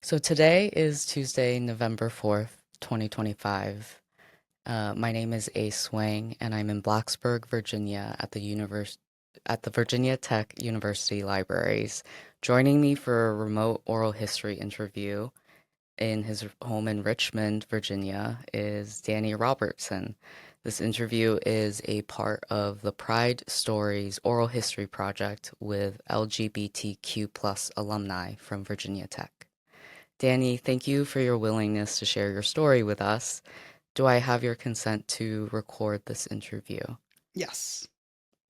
So today is Tuesday, November 4th, 2025. My name is Ace Wang, and I'm in Blacksburg, Virginia at the Virginia Tech University Libraries. Joining me for a remote oral history interview in his home in Richmond, Virginia, is Danny Robertson. This interview is a part of the Pride Stories Oral History Project with LGBTQ plus alumni from Virginia Tech. Danny, thank you for your willingness to share your story with us. Do I have your consent to record this interview? Yes.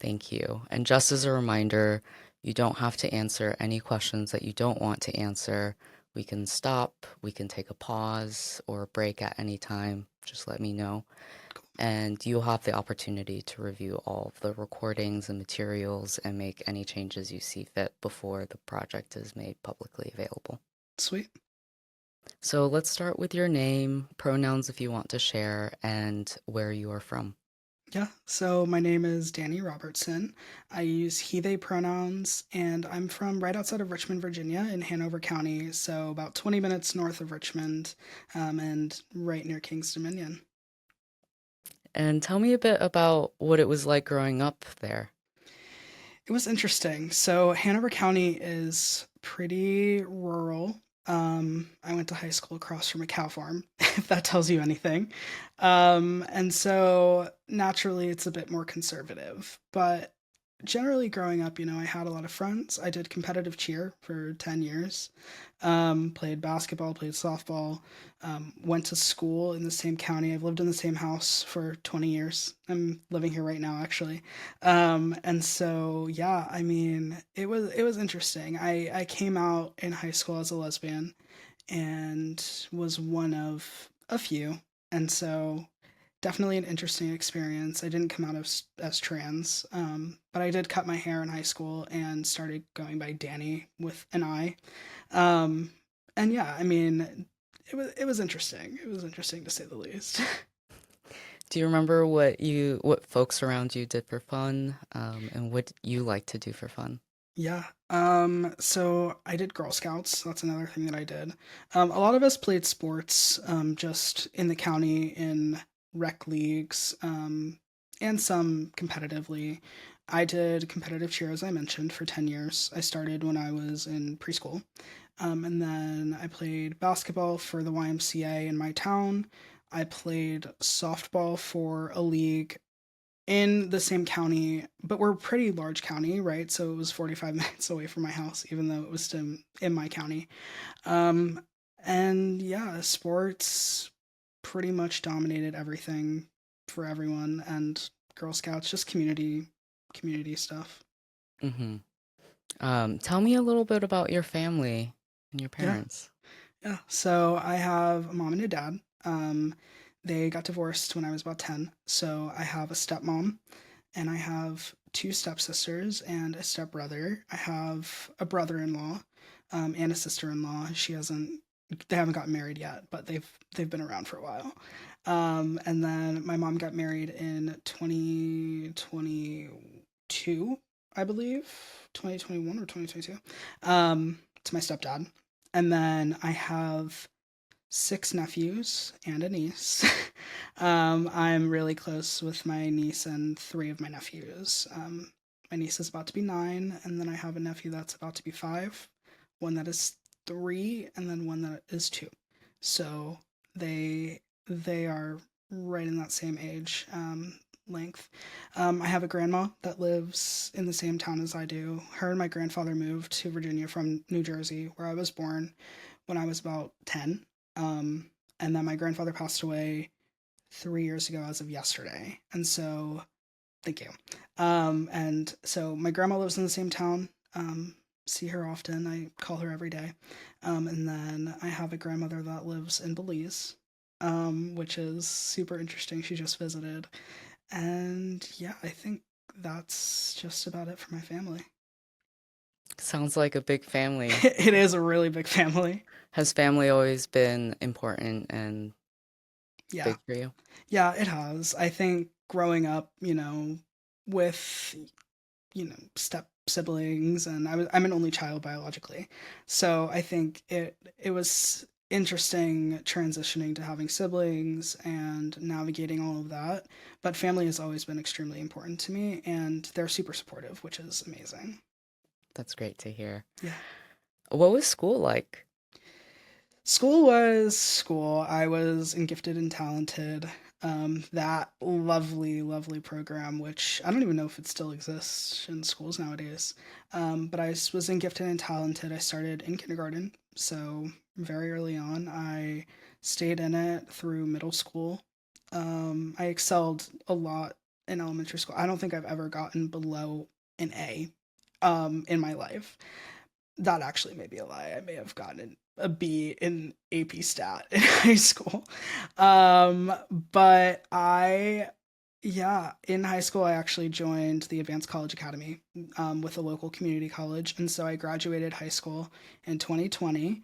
Thank you. And just as a reminder, you don't have to answer any questions that you don't want to answer. We can stop, we can take a pause or a break at any time. Just let me know. And you'll have the opportunity to review all of the recordings and materials and make any changes you see fit before the project is made publicly available. Sweet. So let's start with your name, pronouns if you want to share, and where you are from. Yeah. So my name is Danny Robertson. I use he, they pronouns, and I'm from right outside of Richmond, Virginia, in Hanover County. So about 20 minutes north of Richmond, and right near King's Dominion. And tell me a bit about what it was like growing up there. It was interesting. So Hanover County is pretty rural. I went to high school across from a cow farm, if that tells you anything. And so naturally it's a bit more conservative. But generally growing up, I had a lot of friends. I did competitive cheer for 10 years. Played basketball, played softball, went to school in the same county. I've lived in the same house for 20 years. I'm living here right now, actually. And so yeah, I mean, it was interesting. I came out in high school as a lesbian and was one of a few. And so definitely an interesting experience. I didn't come out as trans, but I did cut my hair in high school and started going by Danny with an I. Um, and yeah, I mean, it was interesting. It was interesting to say the least. Do you remember what folks around you did for fun, and what you like to do for fun? Yeah. So I did Girl Scouts. That's another thing that I did. A lot of us played sports, just in the county in rec leagues, and some competitively. I did competitive cheer, as I mentioned, for 10 years. I started when I was in preschool. And then I played basketball for the YMCA in my town. I played softball for a league in the same county, but we're a pretty large county, right? So it was 45 minutes away from my house, even though it was still in my county. Um, and yeah, sports pretty much dominated everything for everyone, and Girl Scouts just community stuff. Mm-hmm. Tell me a little bit about your family and your Yeah, parents. yeah. So I have a mom and a dad. They got divorced when I was about 10. So I have a stepmom and I have two stepsisters and a stepbrother. I have a brother-in-law, and a sister-in-law. They haven't gotten married yet, but they've been around for a while. And then my mom got married in 2022, I believe, 2021 or 2022, to my stepdad. And then I have six nephews and a niece. I'm really close with my niece and three of my nephews. My niece is about to be 9, and then I have a nephew that's about to be 5, one that is 3, and then one that is 2. So they are right in that same age, length. I have a grandma that lives in the same town as I do. Her and my grandfather moved to Virginia from New Jersey, where I was born, when I was about 10. And then my grandfather passed away 3 years ago as of yesterday. And so, thank you. And so my grandma lives in the same town. See her often. I call her every day. And then I have a grandmother that lives in Belize, which is super interesting. She just visited. And yeah, I think that's just about it for my family. Sounds like a big family. It is a really big family. Has family always been important and Yeah. big for you? Yeah, it has. I think growing up, with, siblings, and I'm an only child biologically. So I think it was interesting transitioning to having siblings and navigating all of that. But family has always been extremely important to me, and they're super supportive, which is amazing. That's great to hear. Yeah. What was school like? School was school. I was in Gifted and Talented. That lovely, lovely program, which I don't even know if it still exists in schools nowadays. But was in Gifted and Talented. I started in kindergarten, so very early on. I stayed in it through middle school. I excelled a lot in elementary school. I don't think I've ever gotten below an A in my life. That actually may be a lie. I may have gotten a B in AP Stat in high school. But yeah, in high school, I actually joined the Advanced College Academy with a local community college. And so I graduated high school in 2020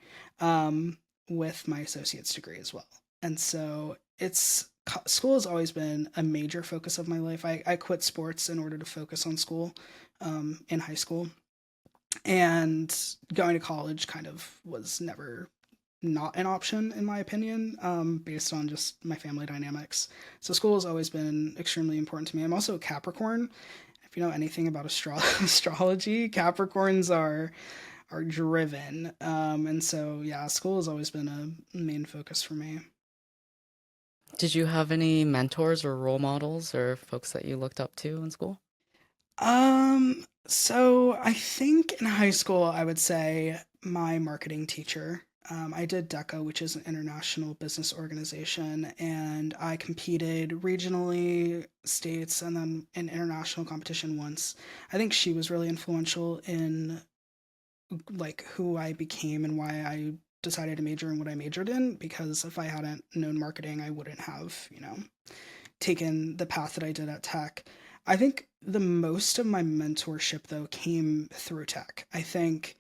with my associate's degree as well. And so school has always been a major focus of my life. I quit sports in order to focus on school in high school, and going to college kind of was never not an option in my opinion, based on just my family dynamics. So school has always been extremely important to me. I'm also a Capricorn. If you know anything about astrology, Capricorns are driven, and so yeah, school has always been a main focus for me. Did you have any mentors or role models or folks that you looked up to in school? So I think in high school, I would say my marketing teacher. I did DECA, which is an international business organization, and I competed regionally, states, and then in international competition once. I think she was really influential in like who I became and why I decided to major in what I majored in, because if I hadn't known marketing, I wouldn't have, taken the path that I did at tech. I think the most of my mentorship though came through tech. I think,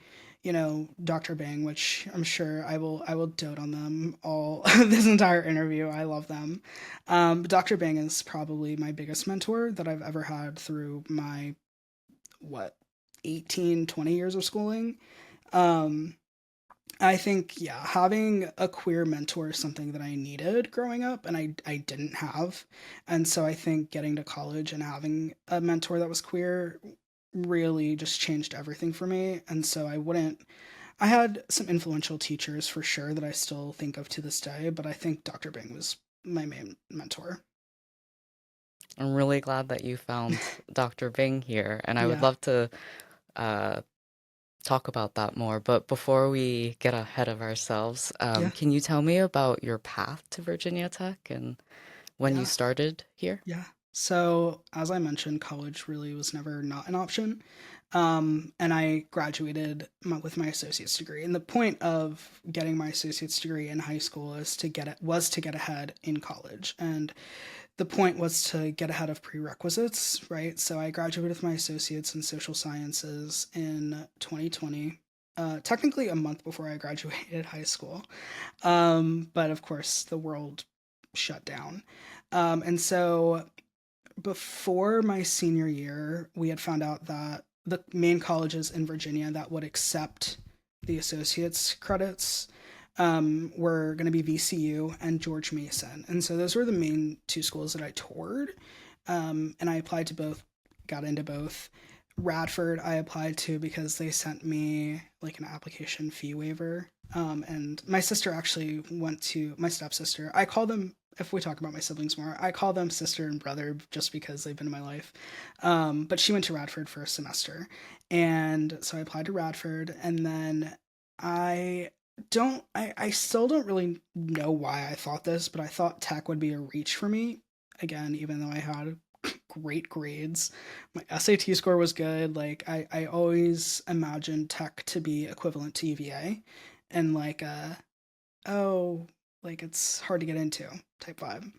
Dr. Bang, which I'm sure I will dote on them all this entire interview. I love them. But Dr. Bang is probably my biggest mentor that I've ever had through my what 18, 20 years of schooling. Um, I think, yeah, having a queer mentor is something that I needed growing up and I didn't have. And so I think getting to college and having a mentor that was queer really just changed everything for me. And so I had some influential teachers for sure that I still think of to this day, but I think Dr. Bing was my main mentor. I'm really glad that you found Dr. Bing here, and I would Yeah. love to uh, talk about that more. But before we get ahead of ourselves, Yeah. can you tell me about your path to Virginia Tech and when you Yeah. started here? Yeah. So, as I mentioned, college really was never not an option. And I graduated with my associate's degree. And the point of getting my associate's degree in high school was to get ahead in college. And the point was to get ahead of prerequisites, right? So I graduated with my associates in social sciences in 2020. Technically a month before I graduated high school. But of course, the world shut down. And so before my senior year, we had found out that the main colleges in Virginia that would accept the associate's credits were going to be VCU and George Mason. And so those were the main two schools that I toured. And I applied to both, got into both. Radford, I applied to because they sent me like an application fee waiver. And my sister actually went to my stepsister. I call them, if we talk about my siblings more, I call them sister and brother just because they've been in my life. But she went to Radford for a semester. And so I applied to Radford. And then I I still don't really know why I thought this, but I thought tech would be a reach for me. Again, even though I had great grades, my SAT score was good. Like I always imagined tech to be equivalent to UVA and like oh, like it's hard to get into type vibe.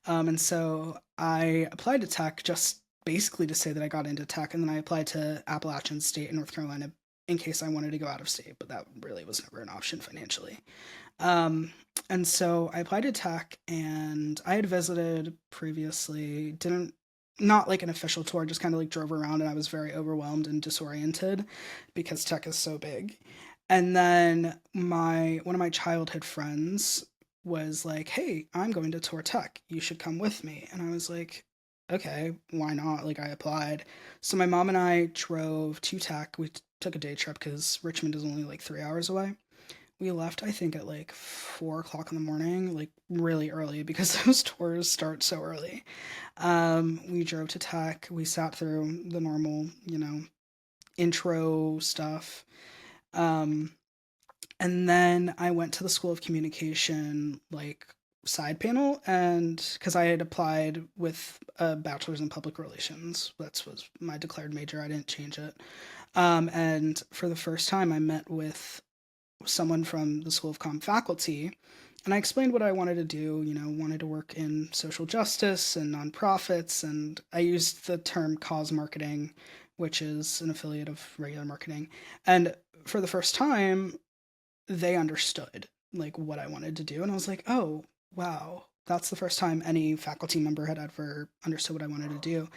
And so I applied to tech just basically to say that I got into tech, and then I applied to Appalachian State in North Carolina in case I wanted to go out of state, but that really was never an option financially. Um, and so I applied to tech, and I had visited previously, didn't not like an official tour, just kind of like drove around, and I was very overwhelmed and disoriented because tech is so big. And then my one of my childhood friends was like, "Hey, I'm going to tour tech. You should come with me." And I was like, "Okay, why not?" Like I applied. So my mom and I drove to tech. We took a day trip because Richmond is only like 3 hours away. We left, I think, at like 4 o'clock in the morning, like really early because those tours start so early. We drove to tech. We sat through the normal, intro stuff. Um, and then I went to the School of Communication, like side panel, and because I had applied with a bachelor's in public relations, that was my declared major. I didn't change it. And for the first time, I met with someone from the School of Comm faculty, and I explained what I wanted to do. Wanted to work in social justice and nonprofits, and I used the term cause marketing, which is an affiliate of regular marketing. And for the first time, they understood like what I wanted to do, and I was like, oh wow, that's the first time any faculty member had ever understood what I wanted to do.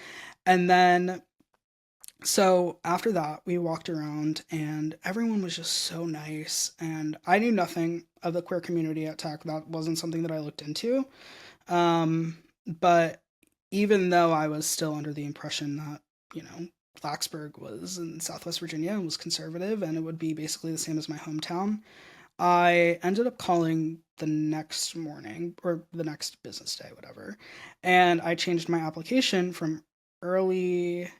And then so after that, we walked around and everyone was just so nice. And I knew nothing of the queer community at Tech. That wasn't something that I looked into. But even though I was still under the impression that, Blacksburg was in Southwest Virginia and was conservative and it would be basically the same as my hometown, I ended up calling the next morning or the next business day, whatever. And I changed my application from early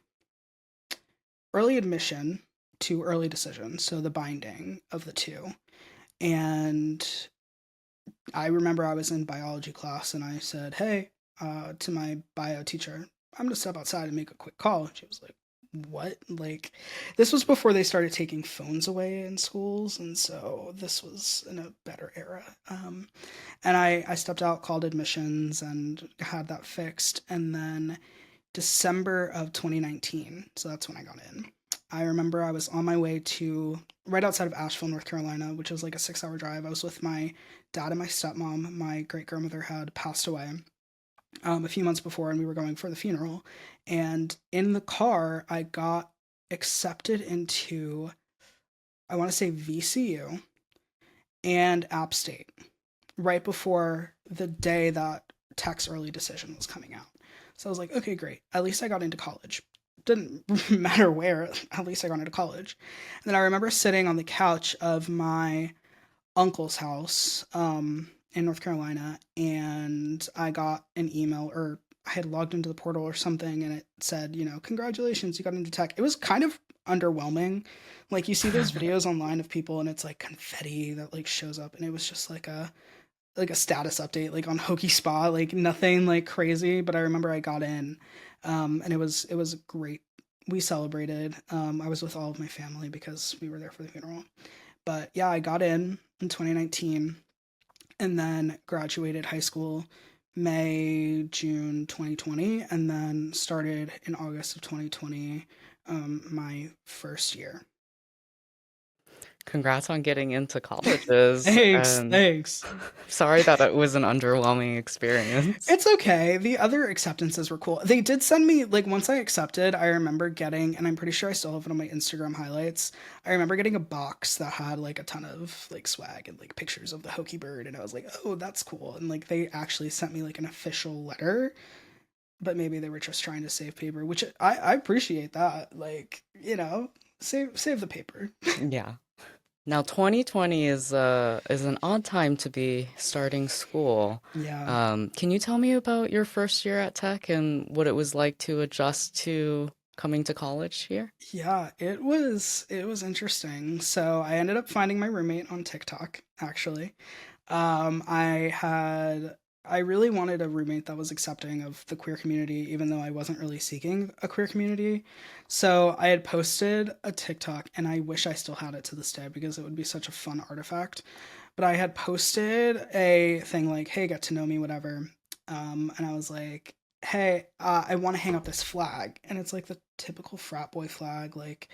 early admission to early decision, so the binding of the two. And I remember I was in biology class and I said, "Hey," to my bio teacher, "I'm going to step outside and make a quick call." And she was like, "What?" Like, this was before they started taking phones away in schools. And so this was in a better era. And I stepped out, called admissions, and had that fixed. And then December of 2019. So that's when I got in. I remember I was on my way to right outside of Asheville, North Carolina, which was like a 6 hour drive. I was with my dad and my stepmom. My great grandmother had passed away a few months before, and we were going for the funeral. And in the car, I got accepted into, I want to say, VCU and App State right before the day that Tech's early decision was coming out. So I was like, okay, great. At least I got into college. Didn't matter where, at least I got into college. And then I remember sitting on the couch of my uncle's house in North Carolina, and I got an email, or I had logged into the portal or something, and it said, congratulations, you got into tech. It was kind of underwhelming. Like you see those videos online of people, and it's like confetti that like shows up, and it was just like a status update like on Hokey Spa, like nothing like crazy. But I remember I got in, and it was great. We celebrated. I was with all of my family because we were there for the funeral. But yeah, I got in 2019, and then graduated high school May June 2020, and then started in August of 2020, my first year. Congrats on getting into colleges, Thanks, and thanks. sorry that it was an underwhelming experience. It's okay. The other acceptances were cool. They did send me, like, once I accepted, I remember getting, and I'm pretty sure I still have it on my Instagram highlights. I remember getting a box that had, like, a ton of, like, swag and, like, pictures of the Hokey Bird. And I was like, oh, that's cool. And, like, they actually sent me, like, an official letter, but maybe they were just trying to save paper, which I appreciate that. Like, save the paper. Yeah. Now, 2020 is an odd time to be starting school. Yeah. Can you tell me about your first year at Tech and what it was like to adjust to coming to college here? Yeah, it was interesting. So I ended up finding my roommate on TikTok, actually. I really wanted a roommate that was accepting of the queer community, even though I wasn't really seeking a queer community. So I had posted a TikTok, and I wish I still had it to this day because it would be such a fun artifact. But I had posted a thing like, "Hey, get to know me, whatever." And I was like, "Hey, I want to hang up this flag," and it's like the typical frat boy flag, like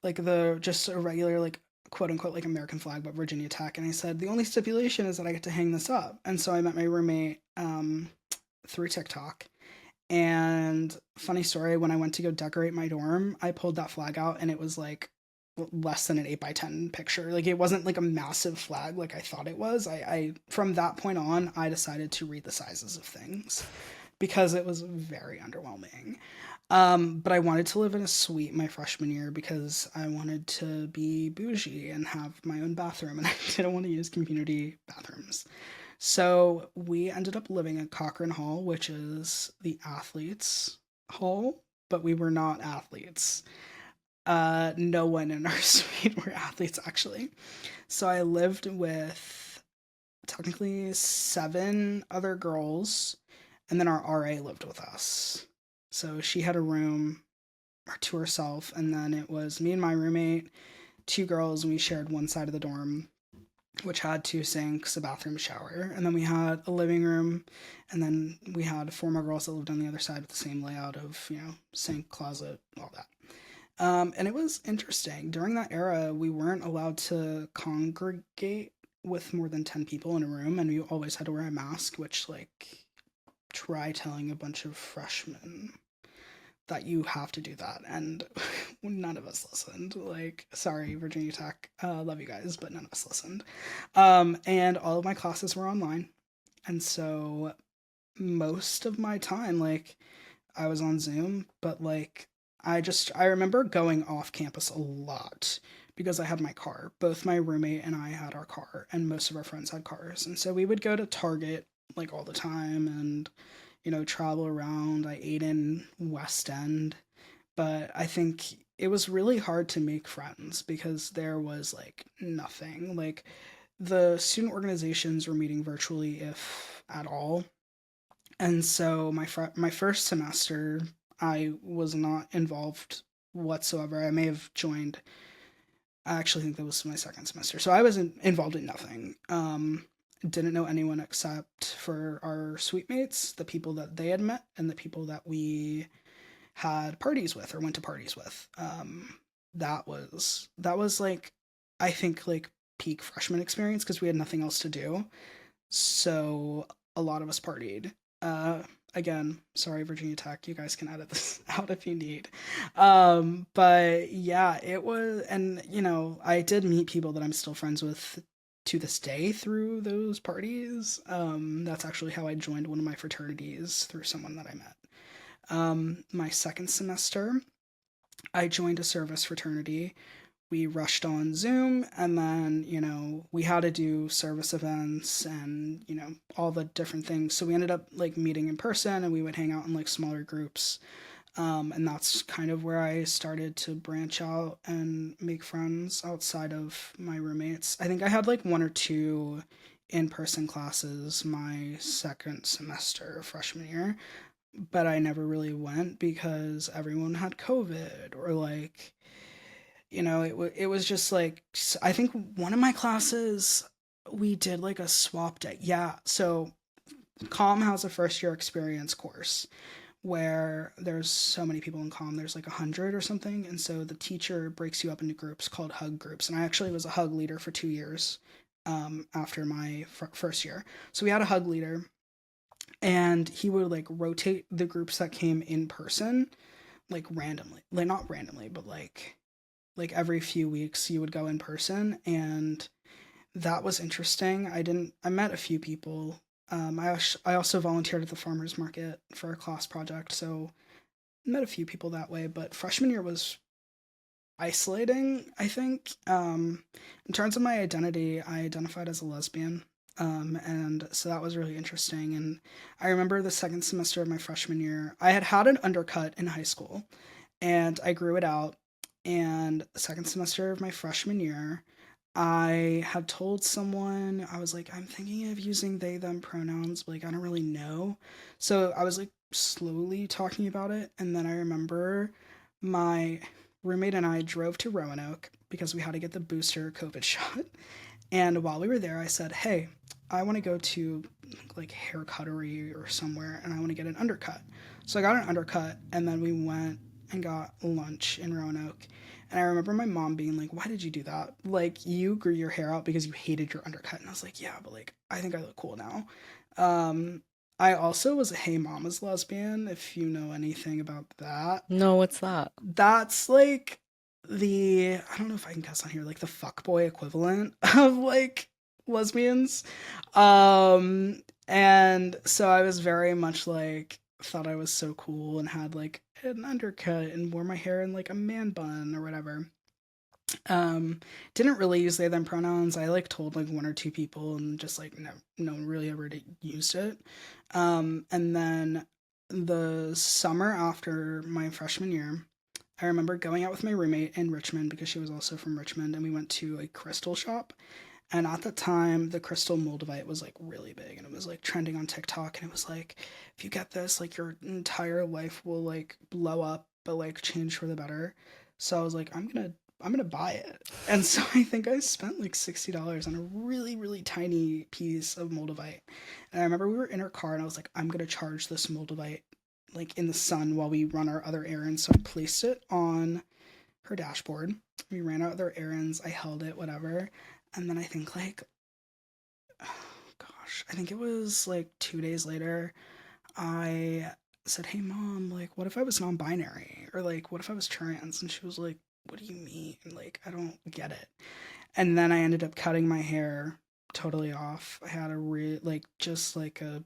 the just a regular like quote unquote like American flag, but Virginia Tech. And I said the only stipulation is that I get to hang this up. And so I met my roommate through TikTok, And funny story, when I went to go decorate my dorm, I pulled that flag out and it was like less than an 8 by 10 picture. Like it wasn't like a massive flag like I thought it was. I from that point on, I decided to read the sizes of things because it was very underwhelming. But I wanted to live in a suite my freshman year because I wanted to be bougie and have my own bathroom, and I didn't want to use community bathrooms. So we ended up living at Cochrane Hall, which is the athletes' hall, but we were not athletes. No one in our suite were athletes, actually. So I lived with technically 7 other girls, and then our RA lived with us. So she had a room to herself, and then it was me and my roommate, 2 girls, and we shared one side of the dorm, which had 2 sinks, a bathroom, shower, and then we had a living room, and then we had 4 more girls that lived on the other side with the same layout of sink, closet, all that. And it was interesting. During that era, we weren't allowed to congregate with more than 10 people in a room, and we always had to wear a mask, which, like, try telling a bunch of freshmen that you have to do that. And none of us listened. Like, sorry, Virginia Tech. Love you guys, but none of us listened. And all of my classes were online. And so most of my time, like, I was on Zoom, but like, I remember going off campus a lot because I had my car. Both my roommate and I had our car, and most of our friends had cars. And so we would go to Target like all the time and travel around. I ate in West End, but I think it was really hard to make friends because there was like nothing. Like the student organizations were meeting virtually, if at all. And so my first semester, I was not involved whatsoever. I may have joined. I actually think that was my second semester, so I was involved in nothing. Didn't know anyone except for our suite mates, the people that they had met, and the people that we had parties with or went to parties with. That was like, I think, like peak freshman experience because we had nothing else to do. So a lot of us partied. Uh, Again, sorry, Virginia Tech. You guys can edit this out if you need. But yeah, it was, and I did meet people that I'm still friends with to this day through those parties. That's actually how I joined one of my fraternities through someone that I met. My second semester, I joined a service fraternity. We rushed on Zoom, and then, we had to do service events and, all the different things. So we ended up like meeting in person, and we would hang out in like smaller groups. And that's kind of where I started to branch out and make friends outside of my roommates. I think I had like 1 or 2 in person classes my second semester, freshman year, but I never really went because everyone had COVID or like, it was just like, I think one of my classes we did like a swap day. Yeah, so Com has a first year experience course where there's so many people in Com. There's like 100 or something, and so the teacher breaks you up into groups called hug groups. And I actually was a hug leader for 2 years after my first year. So we had a hug leader, and he would like rotate the groups that came in person like randomly, like not randomly, but like every few weeks you would go in person, and that was interesting. I met a few people. I also volunteered at the farmers market for a class project, so met a few people that way. But freshman year was isolating, I think. In terms of my identity, I identified as a lesbian. And so that was really interesting. And I remember the second semester of my freshman year, I had an undercut in high school, and I grew it out. And the second semester of my freshman year, I had told someone, I was like, I'm thinking of using they, them pronouns, but like, I don't really know. So I was like slowly talking about it. And then I remember my roommate and I drove to Roanoke because we had to get the booster COVID shot. And while we were there, I said, hey, I want to go to like hair cuttery or somewhere and I want to get an undercut. So I got an undercut, and then we went and got lunch in Roanoke. And I remember my mom being like, why did you do that? Like, you grew your hair out because you hated your undercut. And I was like, yeah, but like, I think I look cool now. Um, I also was a Hey Mama's lesbian, if you know anything about that. No, what's that? That's like I don't know if I can guess on here, like the fuckboy equivalent of like lesbians. And so I was very much like, thought I was so cool and had like an undercut and wore my hair in like a man bun or whatever. Um, didn't really use they them pronouns. I like told like one or two people and just like no one really ever used it. And then the summer after my freshman year, I remember going out with my roommate in Richmond because she was also from Richmond, and we went to a crystal shop. And at the time, the crystal moldavite was like really big, and it was like trending on TikTok. And it was like, if you get this, like your entire life will like blow up, but like change for the better. So I was like, I'm gonna buy it. And so I think I spent like $60 on a really really tiny piece of moldavite. And I remember we were in her car, and I was like, I'm gonna charge this moldavite like in the sun while we run our other errands. So I placed it on her dashboard. We ran our other errands. I held it, whatever. And then I think like, oh gosh, I think it was like 2 days later, I said, "Hey mom, like, what if I was non-binary? Or like, what if I was trans?" And she was like, "What do you mean? Like, I don't get it." And then I ended up cutting my hair totally off. I had a like just like a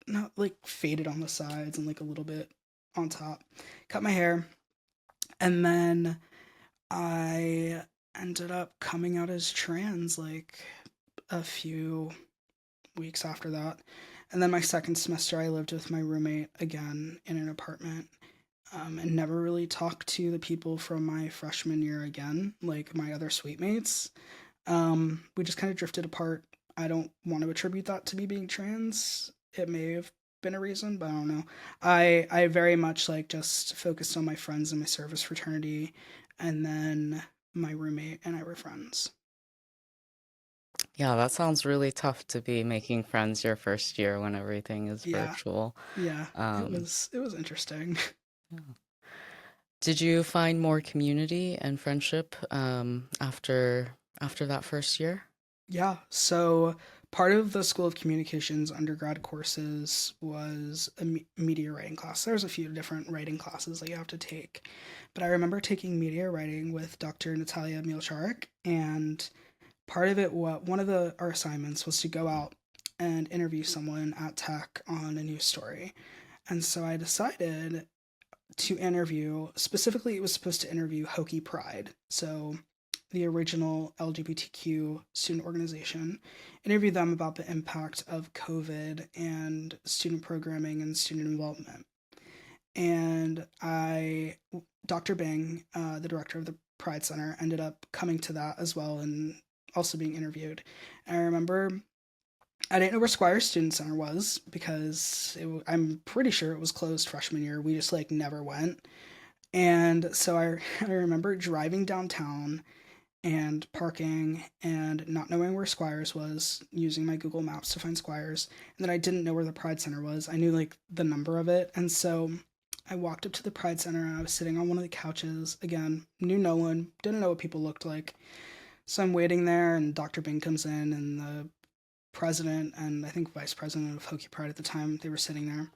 not like faded on the sides and like a little bit on top. Cut my hair, and then I ended up coming out as trans like a few weeks after that. And then my second semester, I lived with my roommate again in an apartment, and never really talked to the people from my freshman year again, like my other suite mates. We just kind of drifted apart. I don't want to attribute that to me being trans. It may have been a reason, but I don't know. I very much like just focused on my friends in my service fraternity, and then my roommate and I were friends. Yeah, that sounds really tough to be making friends your first year when everything is Yeah, virtual. yeah. It Um, was it was interesting. yeah. Did you find more community and friendship after that first year? Yeah. So part of the School of Communications undergrad courses was a media writing class. There's a few different writing classes that you have to take, but I remember taking media writing with Dr. Natalia Milcharek, and part of it, what one of our assignments was to go out and interview someone at Tech on a news story. And so I decided to interview, specifically, it was supposed to interview Hokie Pride. So the original LGBTQ student organization, interview them about the impact of COVID and student programming and student involvement. And Dr. Bing, the director of the Pride Center, ended up coming to that as well and also being interviewed. And I remember I didn't know where Squire Student Center was because I'm pretty sure it was closed freshman year. We just like never went. And so I remember driving downtown and parking and not knowing where Squires was, using my Google Maps to find Squires. And then I didn't know where the Pride Center was. I knew like the number of it. And so I walked up to the Pride Center, and I was sitting on one of the couches. Again, knew no one, didn't know what people looked like. So I'm waiting there, and Dr. Bing comes in, and the president and I think vice president of Hokie Pride at the time, they were sitting there,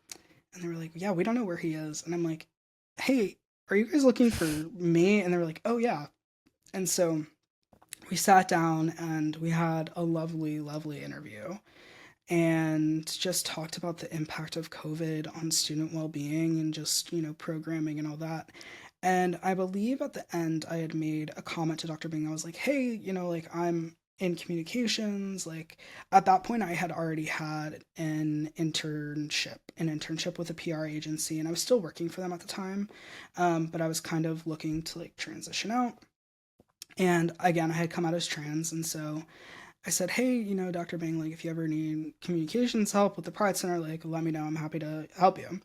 and they were like, "Yeah, we don't know where he is." And I'm like, "Hey, are you guys looking for me?" And they were like, "Oh yeah." And so we sat down and we had a lovely, lovely interview and just talked about the impact of COVID on student well being and just, programming and all that. And I believe at the end, I had made a comment to Dr. Bing. I was like, "Hey, like I'm in communications." Like at that point, I had already had an internship with a PR agency, and I was still working for them at the time. But I was kind of looking to like transition out. And again, I had come out as trans, and so I said, "Hey, Dr. Bing, like if you ever need communications help with the Pride Center, like let me know. I'm happy to help you."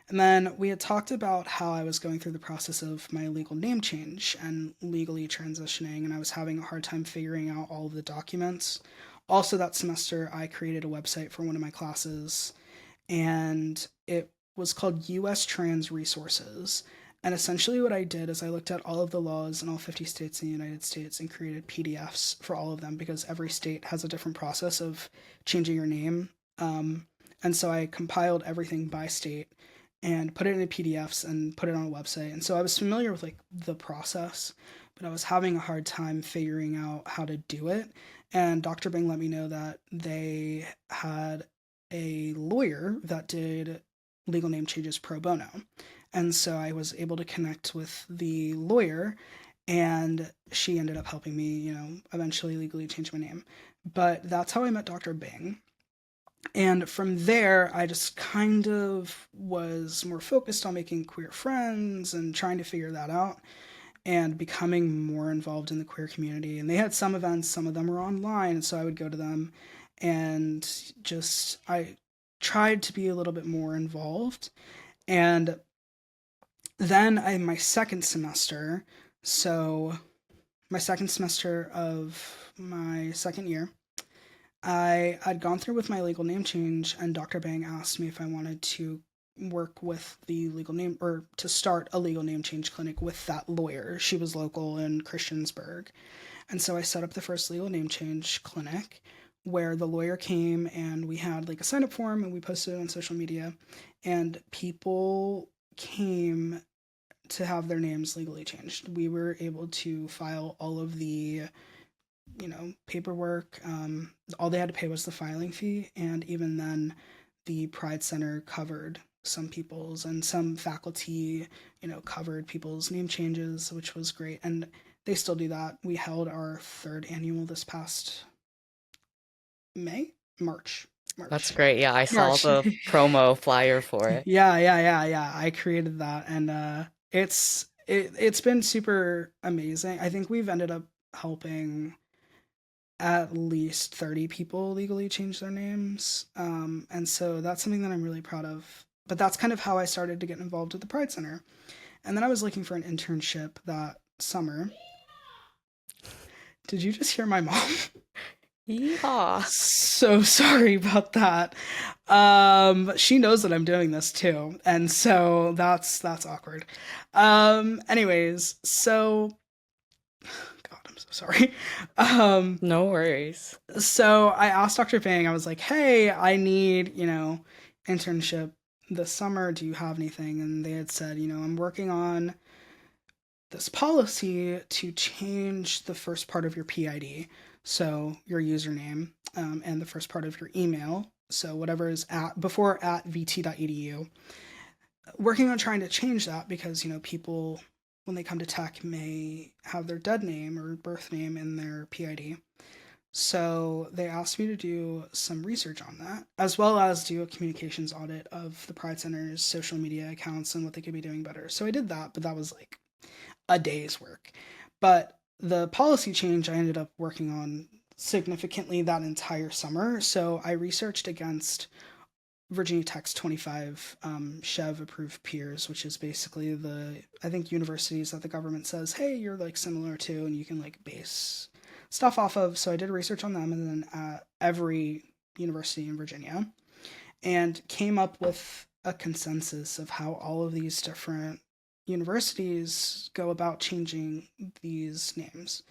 And then we had talked about how I was going through the process of my legal name change and legally transitioning, and I was having a hard time figuring out all of the documents. Also, that semester, I created a website for one of my classes, and it was called US Trans Resources. And essentially, what I did is I looked at all of the laws in all 50 states in the United States and created PDFs for all of them because every state has a different process of changing your name. And so I compiled everything by state and put it into PDFs and put it on a website. And so I was familiar with like the process, but I was having a hard time figuring out how to do it. And Dr. Bing let me know that they had a lawyer that did legal name changes pro bono. And so I was able to connect with the lawyer, and she ended up helping me, eventually legally change my name. But that's how I met Dr. Bing. And from there, I just kind of was more focused on making queer friends and trying to figure that out and becoming more involved in the queer community. And they had some events, some of them were online, so I would go to them and just, I tried to be a little bit more involved. And then my second semester, so my second semester of my second year, I'd gone through with my legal name change, and Dr. Bang asked me if I wanted to work with the legal name or to start a legal name change clinic with that lawyer. She was local in Christiansburg. And so I set up the first legal name change clinic where the lawyer came and we had like a sign up form and we posted it on social media, and people came to have their names legally changed. We were able to file all of the paperwork. All they had to pay was the filing fee, and even then, the Pride Center covered some people's, and some faculty, covered people's name changes, which was great. And they still do that. We held our third annual this past March. That's great. Yeah, I saw March. the promo flyer for it. Yeah. I created that, and it's been super amazing. I think we've ended up helping at least 30 people legally change their names. And so that's something that I'm really proud of. But that's kind of how I started to get involved with the Pride Center. And then I was looking for an internship that summer. Did you just hear my mom? Yeehaw. So sorry about that. She knows that I'm doing this too. And so that's awkward. Anyways, so God, I'm so sorry. No worries. So I asked Dr. Bang, I was like, hey, I need, internship this summer. Do you have anything? And they had said, I'm working on this policy to change the first part of your PID. So your username, and the first part of your email. So whatever is before at vt.edu. Working on trying to change that because, people, when they come to tech, may have their dead name or birth name in their PID. So they asked me to do some research on that, as well as do a communications audit of the Pride Center's social media accounts and what they could be doing better. So I did that, but that was like a day's work. But the policy change I ended up working on significantly that entire summer. So I researched against Virginia Tech's 25 Chev approved peers, which is basically I think universities that the government says, hey, you're like similar to, and you can like base stuff off of. So I did research on them, and then every university in Virginia, and came up with a consensus of how all of these different universities go about changing these names.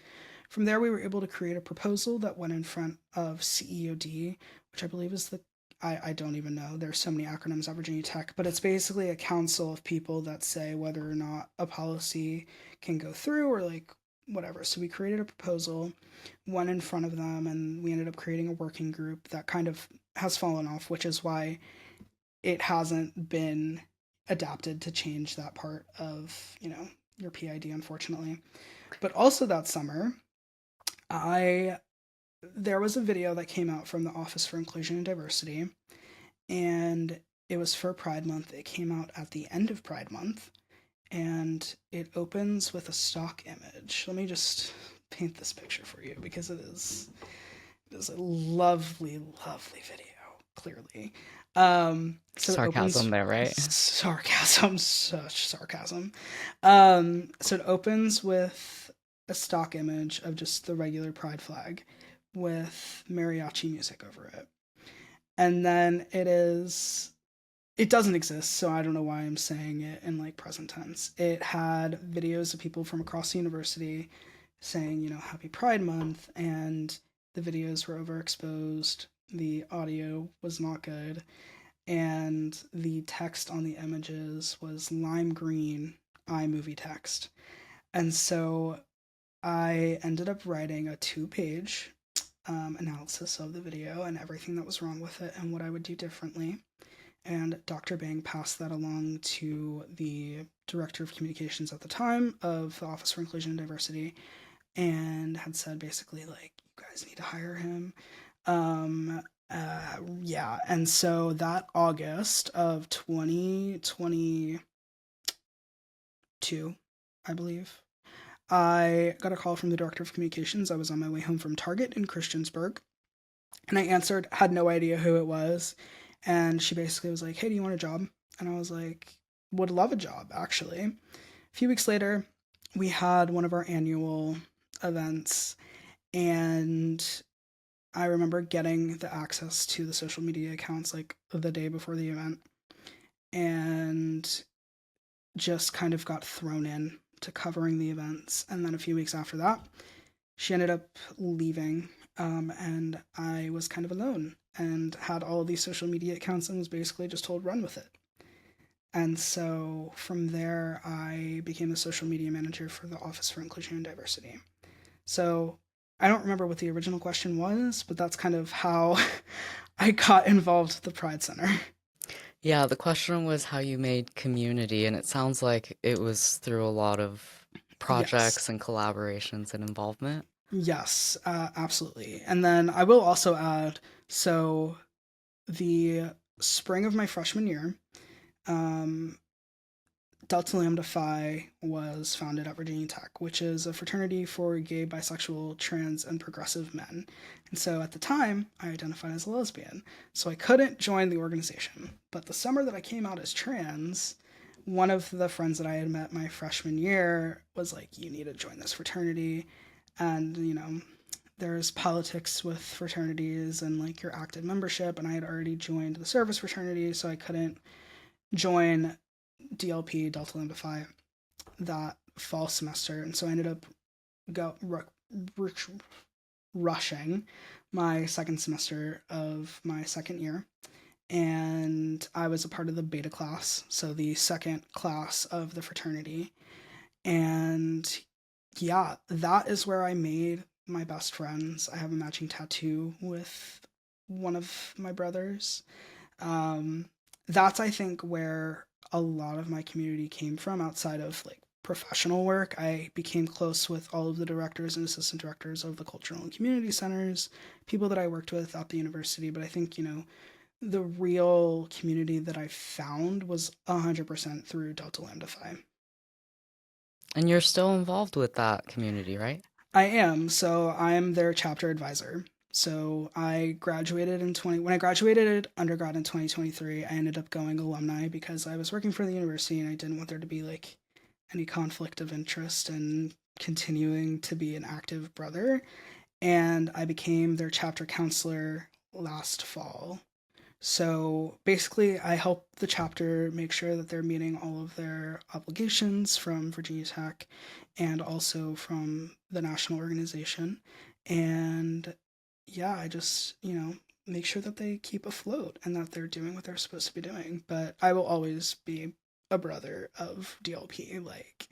From there, we were able to create a proposal that went in front of CEOD, which I believe is I don't even know. There's so many acronyms at Virginia Tech, but it's basically a council of people that say whether or not a policy can go through or like whatever. So we created a proposal, went in front of them, and we ended up creating a working group that kind of has fallen off, which is why it hasn't been adapted to change that part of, your PID, unfortunately. But also that summer, there was a video that came out from the Office for Inclusion and Diversity, and it was for Pride Month. It came out at the end of Pride Month, and it opens with a stock image. Let me just paint this picture for you because it is a lovely, lovely video, clearly. So Sarcasm there, right? Sarcasm, such sarcasm. So it opens with a stock image of just the regular Pride flag with mariachi music over it. And then it doesn't exist, so I don't know why I'm saying it in like present tense. It had videos of people from across the university saying, Happy Pride Month, and the videos were overexposed. The audio was not good. and the text on the images was lime green iMovie text. And so I ended up writing a 2-page analysis of the video and everything that was wrong with it and what I would do differently. And Dr. Bang passed that along to the director of communications at the time of the Office for Inclusion and Diversity, and had said basically, like, you guys need to hire him. Yeah, and so that August of 2022, I believe, I got a call from the director of communications. I was on my way home from Target in Christiansburg, and I answered, had no idea who it was. And she basically was like, "Hey, do you want a job?" And I was like, "Would love a job, actually." A few weeks later, we had one of our annual events, and I remember getting the access to the social media accounts like the day before the event, and just kind of got thrown in to covering the events. And then a few weeks after that, she ended up leaving, and I was kind of alone and had all of these social media accounts and was basically just told run with it. And so from there, I became the social media manager for the Office for Inclusion and Diversity. So I don't remember what the original question was, but that's kind of how I got involved with the Pride Center. Yeah, the question was how you made community, and it sounds like it was through a lot of Yes. projects and collaborations and involvement. Yes, absolutely. And then I will also add, so the spring of my freshman year, um, Delta Lambda Phi was founded at Virginia Tech, which is a fraternity for gay, bisexual, trans, and progressive men. And so at the time, I identified as a lesbian. So I couldn't join the organization. But the summer that I came out as trans, one of the friends that I had met my freshman year was like, "You need to join this fraternity." And, there's politics with fraternities and like your active membership. And I had already joined the service fraternity, so I couldn't join DLP, Delta Lambda Phi, that fall semester, and so I ended up go rushing my second semester of my second year, and I was a part of the beta class, so the second class of the fraternity, and yeah, that is where I made my best friends. I have a matching tattoo with one of my brothers. Um, that's, I think, where a lot of my community came from outside of like professional work. I became close with all of the directors and assistant directors of the cultural and community centers, people that I worked with at the university. But I think, the real community that I found was 100% through Delta Lambda Phi. And you're still involved with that community, right? I am. So I'm their chapter advisor. So I graduated when I graduated undergrad in 2023, I ended up going alumni because I was working for the university and I didn't want there to be like any conflict of interest and continuing to be an active brother. And I became their chapter counselor last fall. So basically, I help the chapter make sure that they're meeting all of their obligations from Virginia Tech and also from the national organization. And yeah, I just, make sure that they keep afloat and that they're doing what they're supposed to be doing. But I will always be a brother of DLP. Like,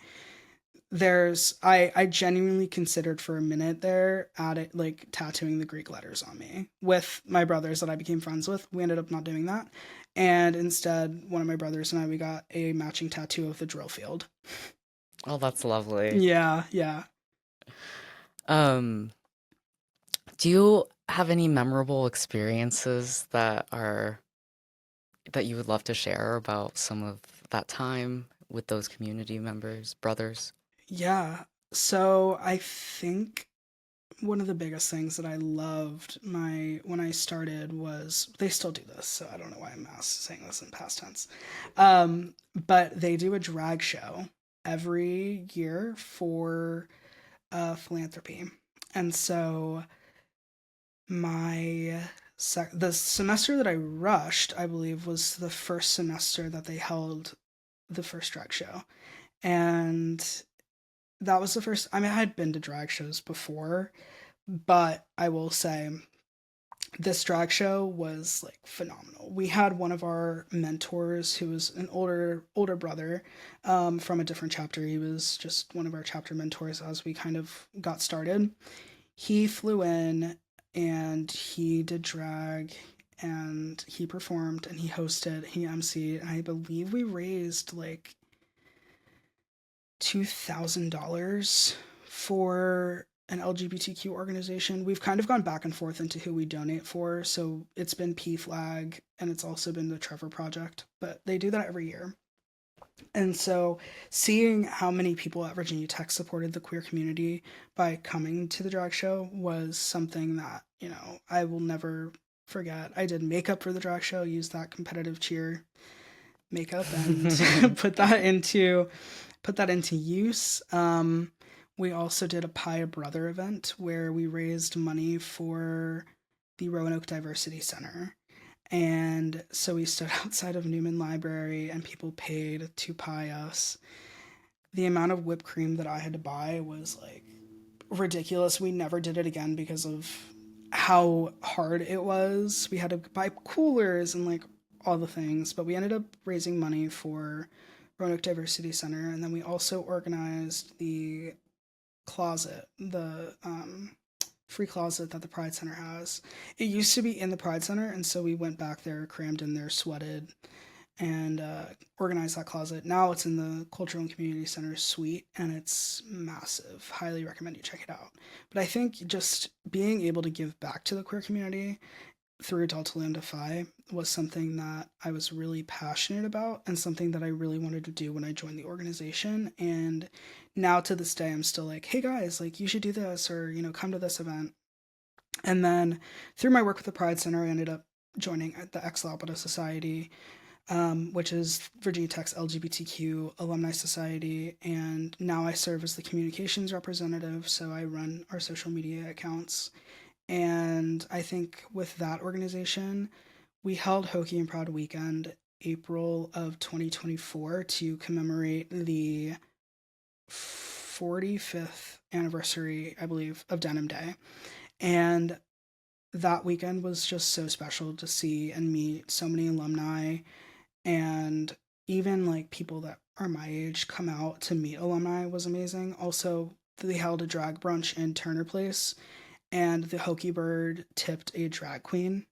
I genuinely considered for a minute there at it like tattooing the Greek letters on me with my brothers that I became friends with. We ended up not doing that, and instead one of my brothers and I, we got a matching tattoo of the drill field. Oh, that's lovely. Yeah, yeah. Um, do you have any memorable experiences that you would love to share about some of that time with those community members, brothers? Yeah. So I think one of the biggest things that I loved my when I started was, they still do this, so I don't know why I'm saying this in past tense. But they do a drag show every year for philanthropy, and so my the semester that I rushed, I believe, was the first semester that they held the first drag show, and that was the first. I mean, I had been to drag shows before, but I will say this drag show was like phenomenal. We had one of our mentors who was an older brother from a different chapter. He was just one of our chapter mentors as we kind of got started. He flew in and he did drag and he performed and he hosted, he emceed, and I believe we raised like $2,000 for an LGBTQ organization. We've kind of gone back and forth into who we donate for. So it's been PFLAG and it's also been the Trevor Project, but they do that every year. And so seeing how many people at Virginia Tech supported the queer community by coming to the drag show was something that, you know, I will never forget. I did makeup for the drag show, used that competitive cheer makeup and put that into use. We also did a Pie a Brother event where we raised money for the Roanoke Diversity Center. And so we stood outside of Newman Library and people paid to pie us. The amount of whipped cream that I had to buy was like ridiculous. We never did it again because of how hard it was. We had to buy coolers and like all the things, but we ended up raising money for Roanoke Diversity Center, and then we also organized the closet, the free closet that the Pride Center has. It used to be in the Pride Center, and so we went back there, crammed in there, sweated, and organized that closet. Now it's in the Cultural and Community Center suite, and it's massive. Highly recommend you check it out. But I think just being able to give back to the queer community through Delta Lambda Phi was something that I was really passionate about and something that I really wanted to do when I joined the organization. And now to this day, I'm still like, hey guys, like you should do this or, you know, come to this event. And then through my work with the Pride Center, I ended up joining the Ex Lapide Society, which is Virginia Tech's LGBTQ alumni society. And now I serve as the communications representative. So I run our social media accounts. And I think with that organization, we held Hokey and Proud Weekend April of 2024 to commemorate the 45th anniversary, I believe, of Denim Day. And that weekend was just so special to see and meet so many alumni and even like people that are my age come out to meet alumni was amazing. Also, they held a drag brunch in Turner Place and the Hokey Bird tipped a drag queen.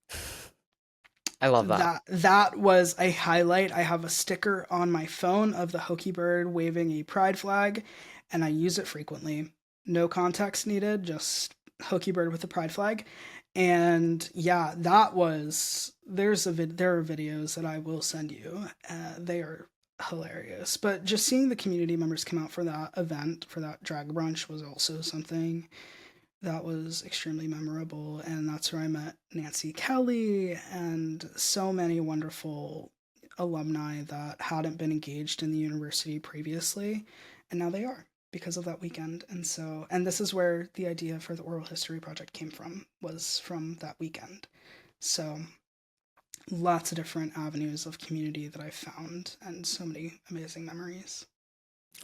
I love that. That was a highlight. I have a sticker on my phone of the Hokey Bird waving a pride flag, and I use it frequently. No context needed, just Hokey Bird with the pride flag. And yeah, that was there are videos that I will send you. They are hilarious. But just seeing the community members come out for that event, for that drag brunch, was also something that was extremely memorable. And that's where I met Nancy Kelly and so many wonderful alumni that hadn't been engaged in the university previously. And now they are because of that weekend. And so, and this is where the idea for the oral history project came from, was from that weekend. So lots of different avenues of community that I found and so many amazing memories.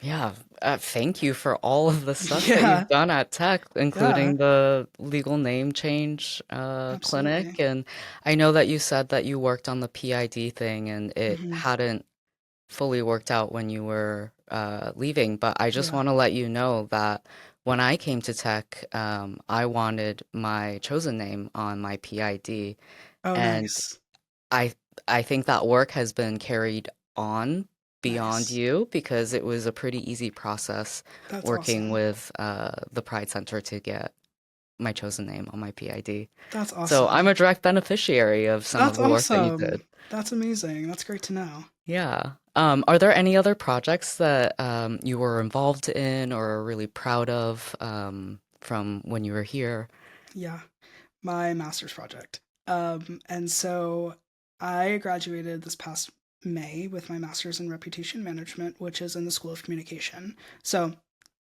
Yeah, thank you for all of the stuff that Yeah, you've done at Tech, yeah, including the legal name change absolutely. clinic. And I know that you said that you worked on the PID thing and it Hmm. hadn't fully worked out when you were leaving, but I just Yeah. want to let you know that when I came to Tech, I wanted my chosen name on my PID, Oh, and nice. I I think that work has been carried on beyond Nice. you because it was a pretty easy process That's working awesome. with the Pride Center to get my chosen name on my PID. That's So I'm awesome. a direct beneficiary of some of That's the work that you did. awesome. That's amazing. That's great to know. Yeah. Are there any other projects that you were involved in or are really proud of from when you were here? Yeah, my master's project. And so I graduated this past May with my master's in reputation management, which is in the School of Communication. So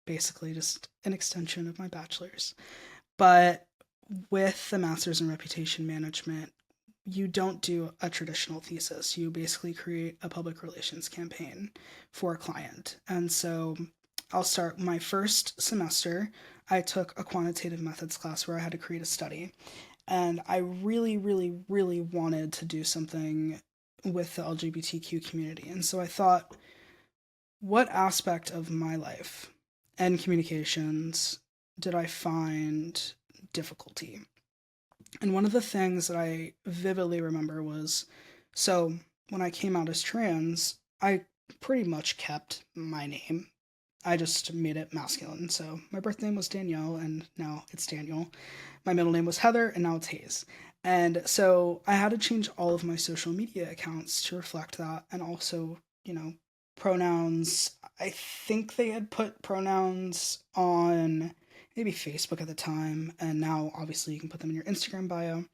basically just an extension of my bachelor's. But with the master's in reputation management, you don't do a traditional thesis. You basically create a public relations campaign for a client. And so I'll start my first semester. I took a quantitative methods class where I had to create a study. And I really, really, really wanted to do something with the LGBTQ community. And so I thought, what aspect of my life and communications did I find difficulty? And one of the things that I vividly remember was, so when I came out as trans, I pretty much kept my name. I just made it masculine. So my birth name was Danielle, and now it's Daniel. My middle name was Heather, and now it's Hayes. And so I had to change all of my social media accounts to reflect that, and also, pronouns. I think they had put pronouns on maybe Facebook at the time, and now obviously you can put them in your Instagram bio.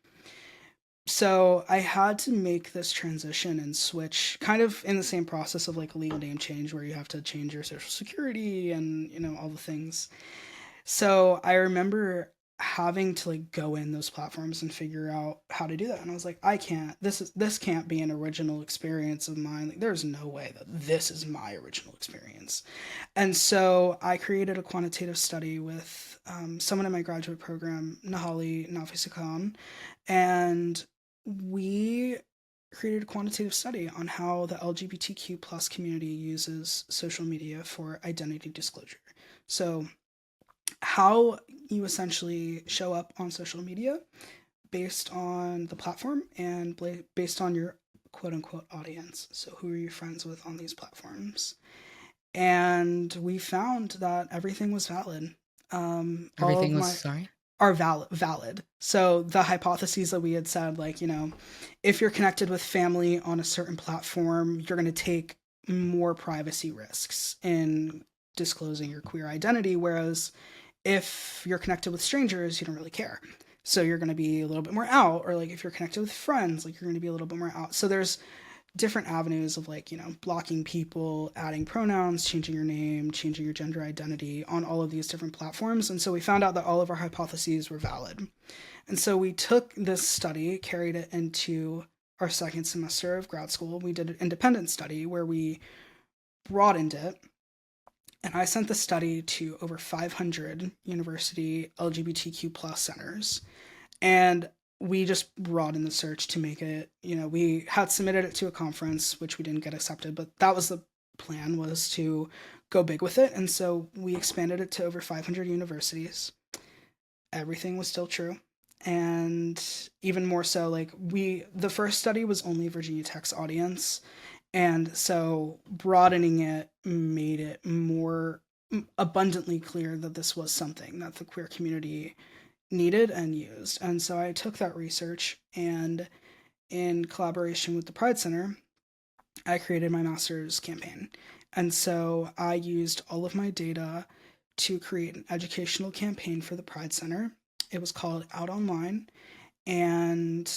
So I had to make this transition and switch kind of in the same process of like a legal name change where you have to change your social security and, all the things. So I remember having to like go in those platforms and figure out how to do that. And I was like, I can't, this can't be an original experience of mine. Like there's no way that this is my original experience. And so I created a quantitative study with someone in my graduate program, Nahali Nafisakan, and we created a quantitative study on how the LGBTQ plus community uses social media for identity disclosure. So how you essentially show up on social media based on the platform and based on your quote unquote audience. So who are you friends with on these platforms? And we found that everything was valid. All of Everything was my sorry? are valid. So the hypotheses that we had said, like, if you're connected with family on a certain platform, you're going to take more privacy risks in disclosing your queer identity, whereas if you're connected with strangers, you don't really care. So you're going to be a little bit more out, or like if you're connected with friends, like you're going to be a little bit more out. So there's different avenues of like, blocking people, adding pronouns, changing your name, changing your gender identity on all of these different platforms. And so we found out that all of our hypotheses were valid. And so we took this study, carried it into our second semester of grad school. We did an independent study where we broadened it. And I sent the study to over 500 university LGBTQ plus centers. And we just broadened the search to make it, we had submitted it to a conference, which we didn't get accepted, but that was the plan, was to go big with it. And so we expanded it to over 500 universities. Everything was still true. And even more so, like the first study was only Virginia Tech's audience. And so broadening it made it more abundantly clear that this was something that the queer community needed and used. And so I took that research, and in collaboration with the Pride Center, I created my master's campaign. And so I used all of my data to create an educational campaign for the Pride Center. It was called Out Online, and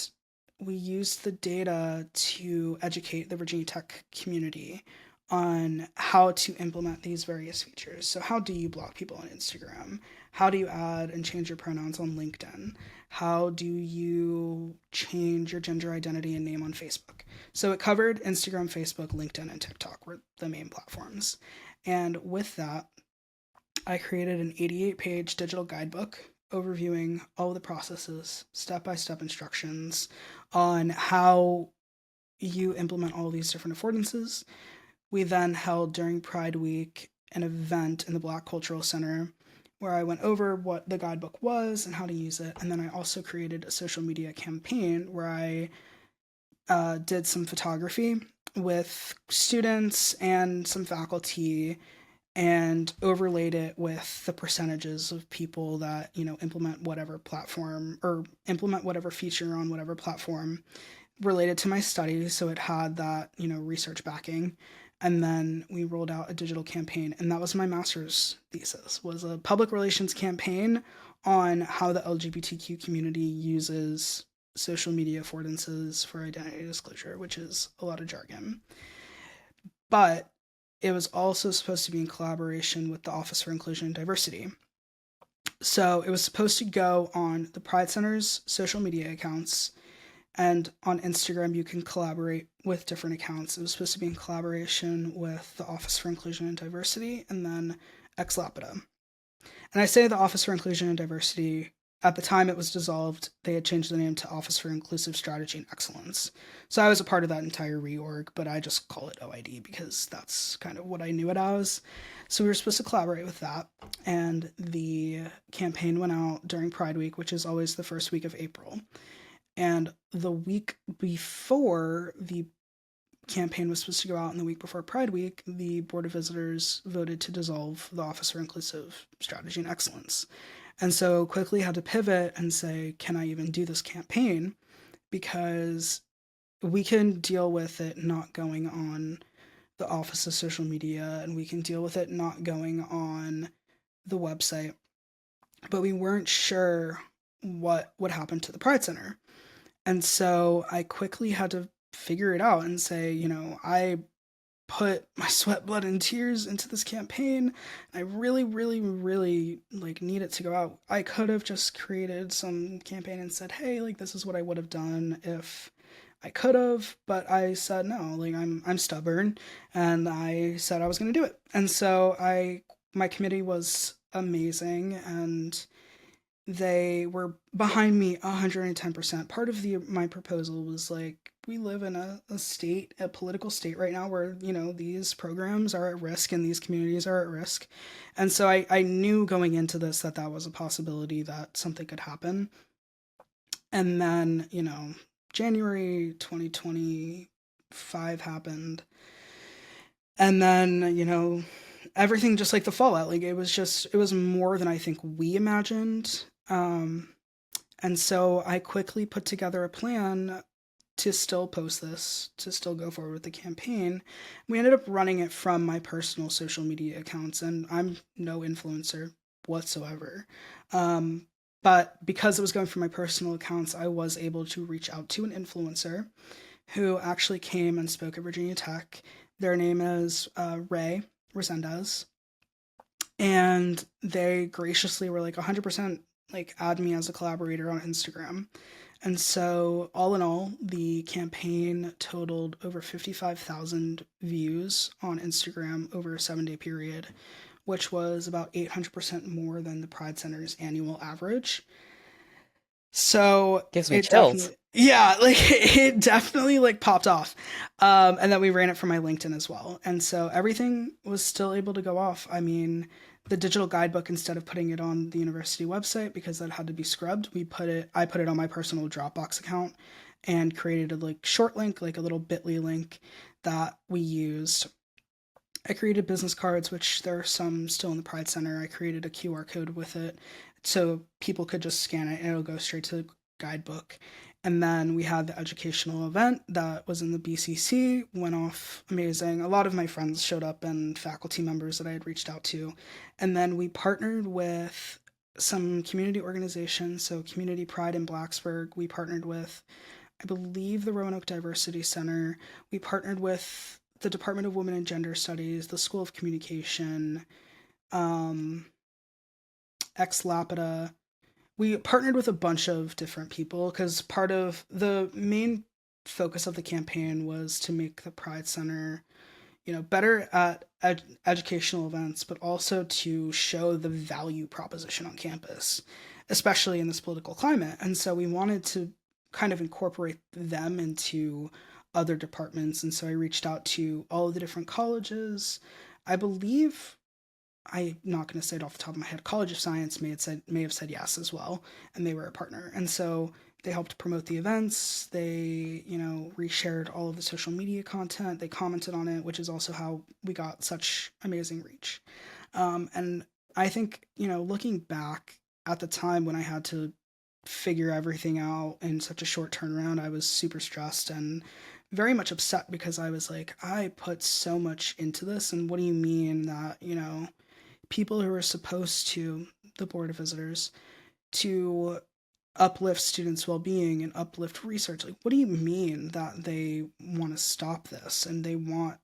we used the data to educate the Virginia Tech community on how to implement these various features. So how do you block people on Instagram? How do you add and change your pronouns on LinkedIn? How do you change your gender identity and name on Facebook? So it covered Instagram, Facebook, LinkedIn, and TikTok were the main platforms. And with that, I created an 88-page digital guidebook overviewing all of the processes, step-by-step instructions on how you implement all these different affordances. We then held during Pride Week an event in the Black Cultural Center where I went over what the guidebook was and how to use it. And then I also created a social media campaign where I did some photography with students and some faculty and overlaid it with the percentages of people that, implement whatever platform or implement whatever feature on whatever platform related to my study. So it had that, research backing. And then we rolled out a digital campaign, and that was my master's thesis, was a public relations campaign on how the LGBTQ community uses social media affordances for identity disclosure, which is a lot of jargon. But it was also supposed to be in collaboration with the Office for Inclusion and Diversity. So it was supposed to go on the Pride Center's social media accounts, and on Instagram, you can collaborate with different accounts. It was supposed to be in collaboration with the Office for Inclusion and Diversity and then Lapide. And I say the Office for Inclusion and Diversity at the time it was dissolved, they had changed the name to Office for Inclusive Strategy and Excellence. So I was a part of that entire reorg, but I just call it OID because that's kind of what I knew it as. So we were supposed to collaborate with that, and the campaign went out during Pride Week, which is always the first week of April. And the week before the campaign was supposed to go out, and the week before Pride Week, the Board of Visitors voted to dissolve the Office for Inclusive Strategy and Excellence. And so quickly had to pivot and say, can I even do this campaign? Because we can deal with it not going on the office's social media, and we can deal with it not going on the website, but we weren't sure what would happen to the Pride Center. And so I quickly had to figure it out and say, I put my sweat, blood, and tears into this campaign. I really, really, really need it to go out. I could have just created some campaign and said, hey, this is what I would have done if I could have, but I said no. I'm stubborn, and I said I was going to do it. And so my committee was amazing, and they were behind me 110%. Part of my proposal was we live in a political state right now where, these programs are at risk and these communities are at risk. And so I knew going into this that was a possibility that something could happen. And then, January 2025 happened. And then, everything just the fallout, it was more than I think we imagined. And so I quickly put together a plan to still post this, to still go forward with the campaign. We ended up running it from my personal social media accounts, and I'm no influencer whatsoever. But because it was going from my personal accounts, I was able to reach out to an influencer who actually came and spoke at Virginia Tech. Their name is Ray Resendez. And they graciously were 100% add me as a collaborator on Instagram. And so all in all, the campaign totaled over 55,000 views on Instagram over a 7-day period, which was about 800% more than the Pride Center's annual average. So Gives me it chills. definitely, yeah, it definitely popped off. And then we ran it from my LinkedIn as well. And so everything was still able to go off. I mean, the digital guidebook, instead of putting it on the university website because that had to be scrubbed, I put it on my personal Dropbox account and created a short link, a little bit.ly link that we used. I created business cards, which there are some still in the Pride Center. I created a QR code with it so people could just scan it and it'll go straight to the guidebook. And then we had the educational event that was in the BCC, went off amazing. A lot of my friends showed up and faculty members that I had reached out to. And then we partnered with some community organizations. So Community Pride in Blacksburg, we partnered with, I believe, the Roanoke Diversity Center. We partnered with the Department of Women and Gender Studies, the School of Communication, ex Lapide. We partnered with a bunch of different people because part of the main focus of the campaign was to make the Pride Center, better at educational events, but also to show the value proposition on campus, especially in this political climate. And so we wanted to kind of incorporate them into other departments. And so I reached out to all of the different colleges. I believe, I'm not going to say it off the top of my head, College of Science may have said yes as well, and they were a partner. And so they helped promote the events. They, reshared all of the social media content. They commented on it, which is also how we got such amazing reach. And I think, looking back at the time when I had to figure everything out in such a short turnaround, I was super stressed and very much upset because I was I put so much into this, and what do you mean that, people who are supposed to, the Board of Visitors, to uplift students' well-being and uplift research, what do you mean that they want to stop this and they want,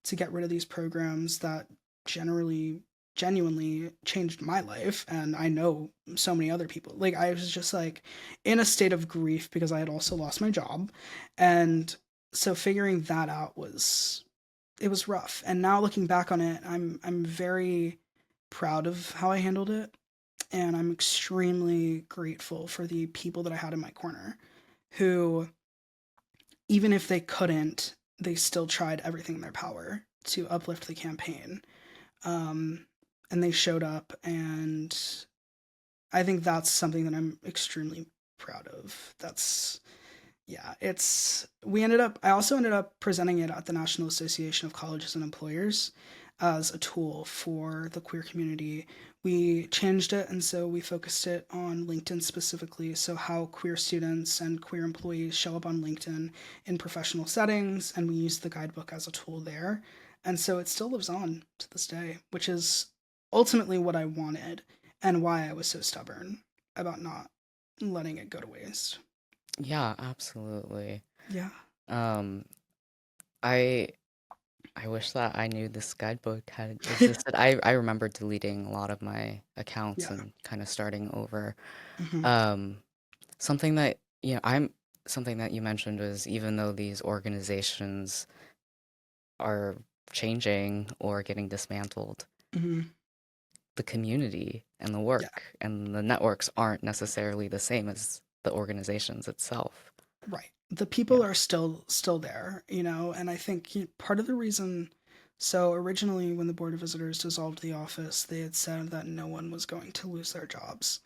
to get rid of these programs that genuinely changed my life, and I know so many other people. I was just in a state of grief because I had also lost my job, and so figuring that out was rough. And now looking back on it, I'm very proud of how I handled it. And I'm extremely grateful for the people that I had in my corner who, even if they couldn't, they still tried everything in their power to uplift the campaign. Um, and they showed up, and I think that's something that I'm extremely proud of. That's yeah, it's we ended up I also ended up presenting it at the National Association of Colleges and Employers as a tool for the queer community. We changed it, and so we focused it on LinkedIn specifically, so how queer students and queer employees show up on LinkedIn in professional settings, and we used the guidebook as a tool there. And so it still lives on to this day, which is ultimately what I wanted and why I was so stubborn about not letting it go to waste. Yeah, absolutely. Yeah. Um, I I wish that I knew this guidebook had existed. I remember deleting a lot of my accounts Yeah. and kind of starting over. Hmm. Um, something that, I'm something that you mentioned was even though these organizations are changing or getting dismantled, Hmm. the community and the Yeah. work and the networks aren't necessarily the same as the organizations itself. Right. The Yeah. people are still there, and I think part of the reason. So originally, when the Board of Visitors dissolved the office, they had said that no one was going to lose their jobs.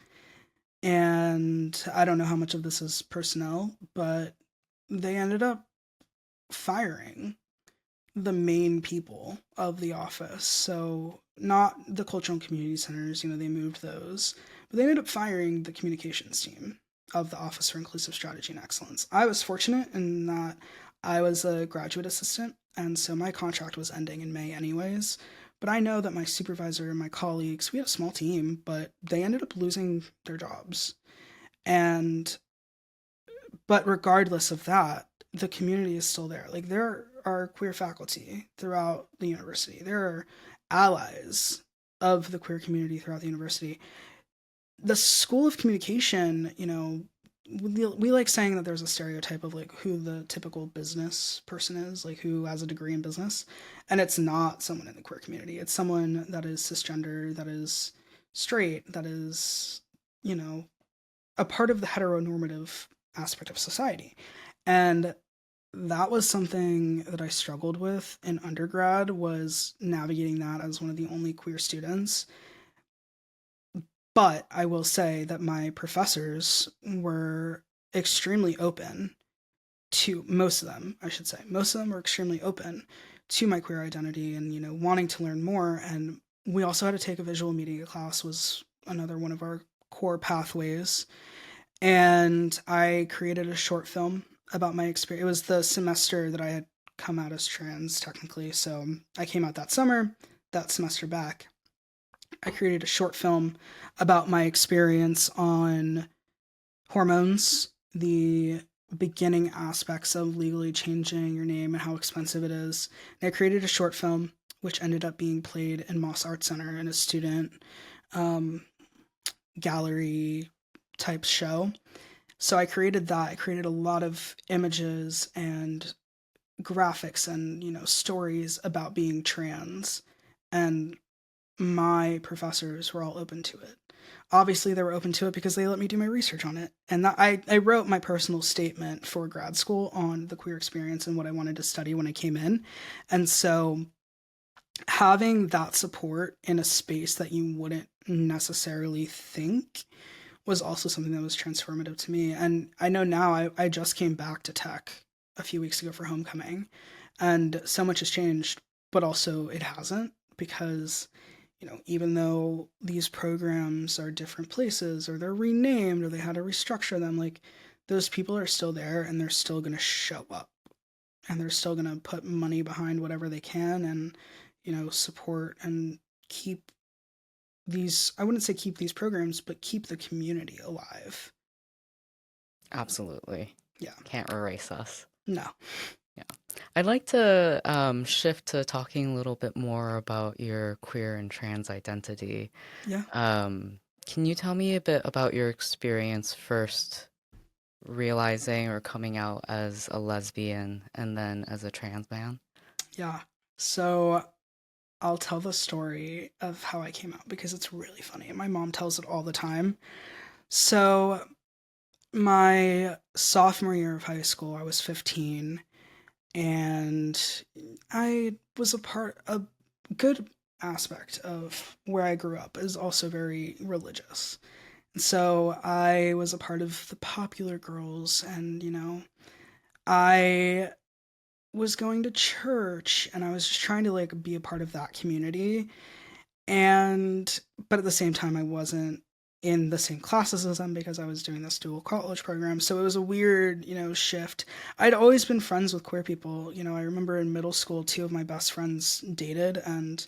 And I don't know how much of this is personnel, but they ended up firing the main people of the office. So not the cultural and community centers, they moved those, but they ended up firing the communications team of the Office for Inclusive Strategy and Excellence. I was fortunate in that I was a graduate assistant, and so my contract was ending in May anyways. But I know that my supervisor and my colleagues, we had a small team, but they ended up losing their jobs. And but regardless of that, the community is still there. Like there are queer faculty throughout the university. There are allies of the queer community throughout the university. The School of Communication, we like saying that there's a stereotype of like who the typical business person is, like who has a degree in business, and it's not someone in the queer community. It's someone that is cisgender, that is straight, that is, you know, a part of the heteronormative aspect of society. And that was something that I struggled with in undergrad, was navigating that as one of the only queer students. But I will say that my professors were extremely open to most of them, I should say. Most of them were extremely open to my queer identity and, wanting to learn more. And we also had to take a visual media class, was another one of our core pathways. And I created a short film about my experience. It was the semester that I had come out as trans, technically. So I came out that summer, that semester back. I created a short film about my experience on hormones, the beginning aspects of legally changing your name and how expensive it is. And I created a short film which ended up being played in Moss Art Center in a student um, gallery type show. So I created that. I created a lot of images and graphics and, stories about being trans. And my professors were all open to it. Obviously, they were open to it because they let me do my research on it. And that I wrote my personal statement for grad school on the queer experience and what I wanted to study when I came in. And so having that support in a space that you wouldn't necessarily think was also something that was transformative to me. And I know now I just came back to tech a few weeks ago for homecoming, and so much has changed, but also it hasn't, because, even though these programs are different places or they're renamed or they had to restructure them, like those people are still there and they're still going to show up and they're still going to put money behind whatever they can and, support and keep these, I wouldn't say keep these programs, but keep the community alive. Absolutely. Yeah. Can't erase us. No. Yeah. I'd like to shift to talking a little bit more about your queer and trans identity. Yeah. Can you tell me a bit about your experience first realizing or coming out as a lesbian and then as a trans man? Yeah. So I'll tell the story of how I came out because it's really funny. My mom tells it all the time. So, my sophomore year of high school, I was 15, and I was a good aspect of where I grew up is also very religious. So I was a part of the popular girls, and I was going to church, and I was just trying to like be a part of that community. And but at the same time, I wasn't in the same classes as them because I was doing this dual college program. So it was a weird, shift. I'd always been friends with queer people. I remember in middle school, two of my best friends dated, and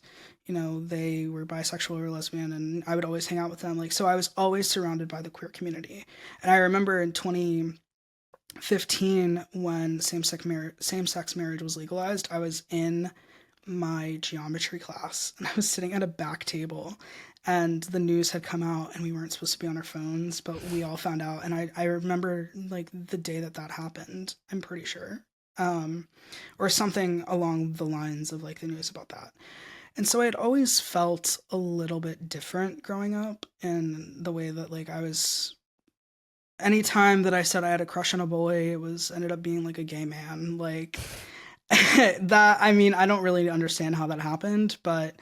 they were bisexual or lesbian, and I would always hang out with them. Like, so I was always surrounded by the queer community. And I remember in 2015 when same-sex marriage was legalized, I was in my geometry class and I was sitting at a back table, and the news had come out and we weren't supposed to be on our phones, but we all found out. And I remember like the day that happened, I'm pretty sure. Or something along the lines of like the news about that. And so I had always felt a little bit different growing up in the way that like I was anytime that I said I had a crush on a boy, it was ended up being like a gay man. Like that, I mean, I don't really understand how that happened, but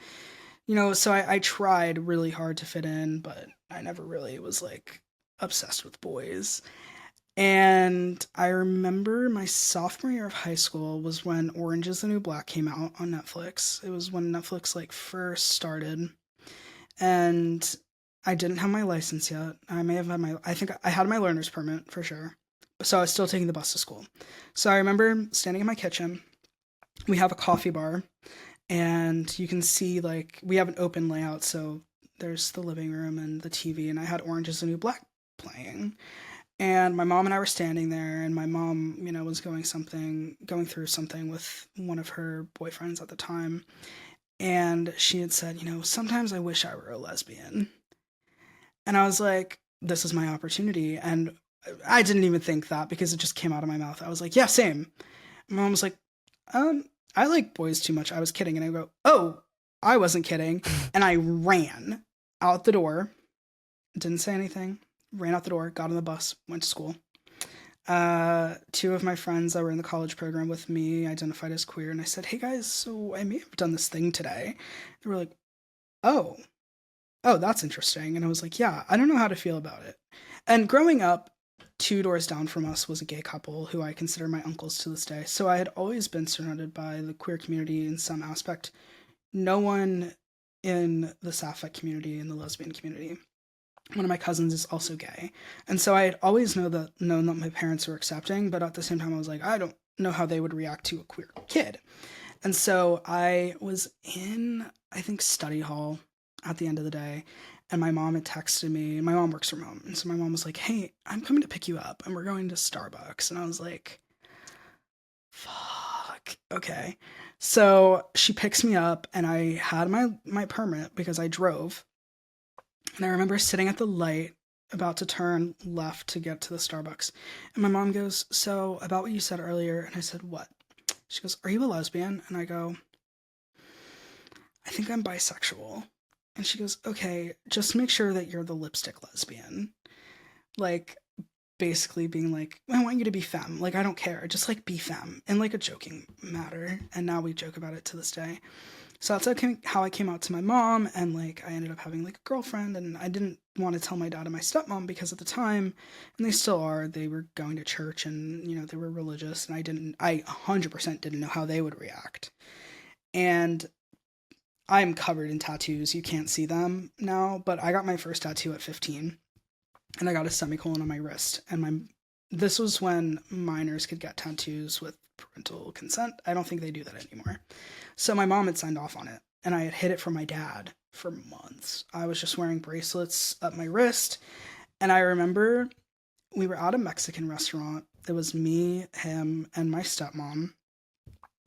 so I tried really hard to fit in, but I never really was like obsessed with boys. And I remember my sophomore year of high school was when Orange is the New Black came out on Netflix. It was when Netflix like first started. And I didn't have my license yet. I may have had I think I had my learner's permit for sure. So I was still taking the bus to school. So I remember standing in my kitchen. We have a coffee bar, and you can see like we have an open layout. So there's the living room and the TV, and I had Orange is the New Black playing. And my mom and I were standing there, and my mom, was going through something with one of her boyfriends at the time. And she had said, sometimes I wish I were a lesbian. And I was like, this is my opportunity. And I didn't even think that because it just came out of my mouth. I was like, yeah, same. My mom was like, I like boys too much. I was kidding. And I go, oh, I wasn't kidding. And I ran out the door, didn't say anything, ran out the door, got on the bus, went to school. Two of my friends that were in the college program with me identified as queer, and I said, hey guys, so I may have done this thing today. They were like, oh, that's interesting. And I was like, yeah, I don't know how to feel about it. And growing up, two doors down from us was a gay couple who I consider my uncles to this day. So I had always been surrounded by the queer community in some aspect. No one in the sapphic community, in the lesbian community. One of my cousins is also gay. And so I had always known that my parents were accepting, but at the same time I was like, I don't know how they would react to a queer kid. And so I was in, I think, study hall at the end of the day, and my mom had texted me. My mom works from home, and so my mom was like, hey, I'm coming to pick you up, and we're going to Starbucks. And I was like, fuck, okay. So she picks me up, and I had my permit because I drove. And I remember sitting at the light about to turn left to get to the Starbucks. And my mom goes, so about what you said earlier. And I said, what? She goes, are you a lesbian? And I go, I think I'm bisexual. And she goes, okay, just make sure that you're the lipstick lesbian. Like, basically being like, I want you to be femme. Like, I don't care. Just like be femme in like a joking matter. And now we joke about it to this day. So that's how I came out to my mom, and like I ended up having like a girlfriend, and I didn't want to tell my dad and my stepmom because at the time, and they still are, they were going to church and they were religious, and I 100% didn't know how they would react. And I'm covered in tattoos. You can't see them now, but I got my first tattoo at 15, and I got a semicolon on my wrist, and this was when minors could get tattoos with parental consent. I don't think they do that anymore. So my mom had signed off on it, and I had hid it from my dad for months. I was just wearing bracelets up my wrist, and I remember we were at a Mexican restaurant. It was me, him, and my stepmom,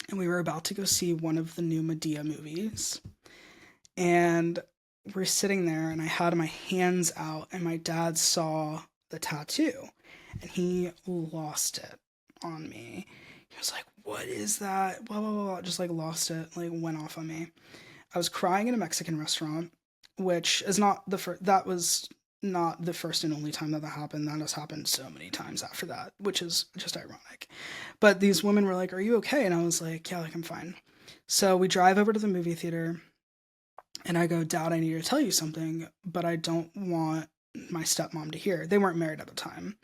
and we were about to go see one of the new Medea movies. And we're sitting there, and I had my hands out, and my dad saw the tattoo, and he lost it on me. He was like, what is that? Blah, blah, blah, blah. Just like lost it, like went off on me. I was crying in a Mexican restaurant, which is not the first. That was not the first and only time that that happened. That has happened so many times after that, which is just ironic. But these women were like, "Are you okay?" And I was like, "Yeah, like I'm fine." So we drive over to the movie theater, and I go, "Dad, I need to tell you something, but I don't want my stepmom to hear." They weren't married at the time.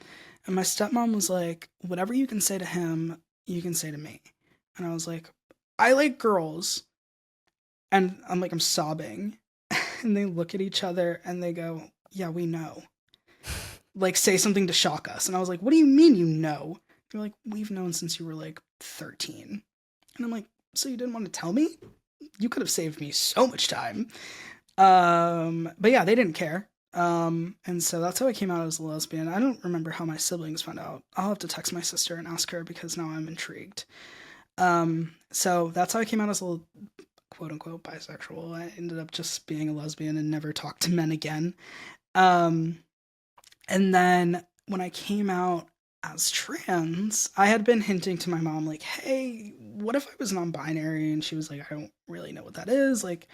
And my stepmom was like, "Whatever you can say to him, you can say to me." And I was like, "I like girls." And I'm like, I'm sobbing. And they look at each other and they go, "Yeah, we know." Like, say something to shock us. And I was like, "What do you mean you know?" They're like, "We've known since you were like 13." And I'm like, "So you didn't want to tell me? You could have saved me so much time." But yeah, they didn't care. And so that's how I came out as a lesbian. I don't remember how my siblings found out. I'll have to text my sister and ask her because now I'm intrigued. So that's how I came out as a quote unquote bisexual. I ended up just being a lesbian and never talked to men again. Um, and then when I came out as trans, I had been hinting to my mom, like, "Hey, what if I was non binary?" And she was like, "I don't really know what that is. Like,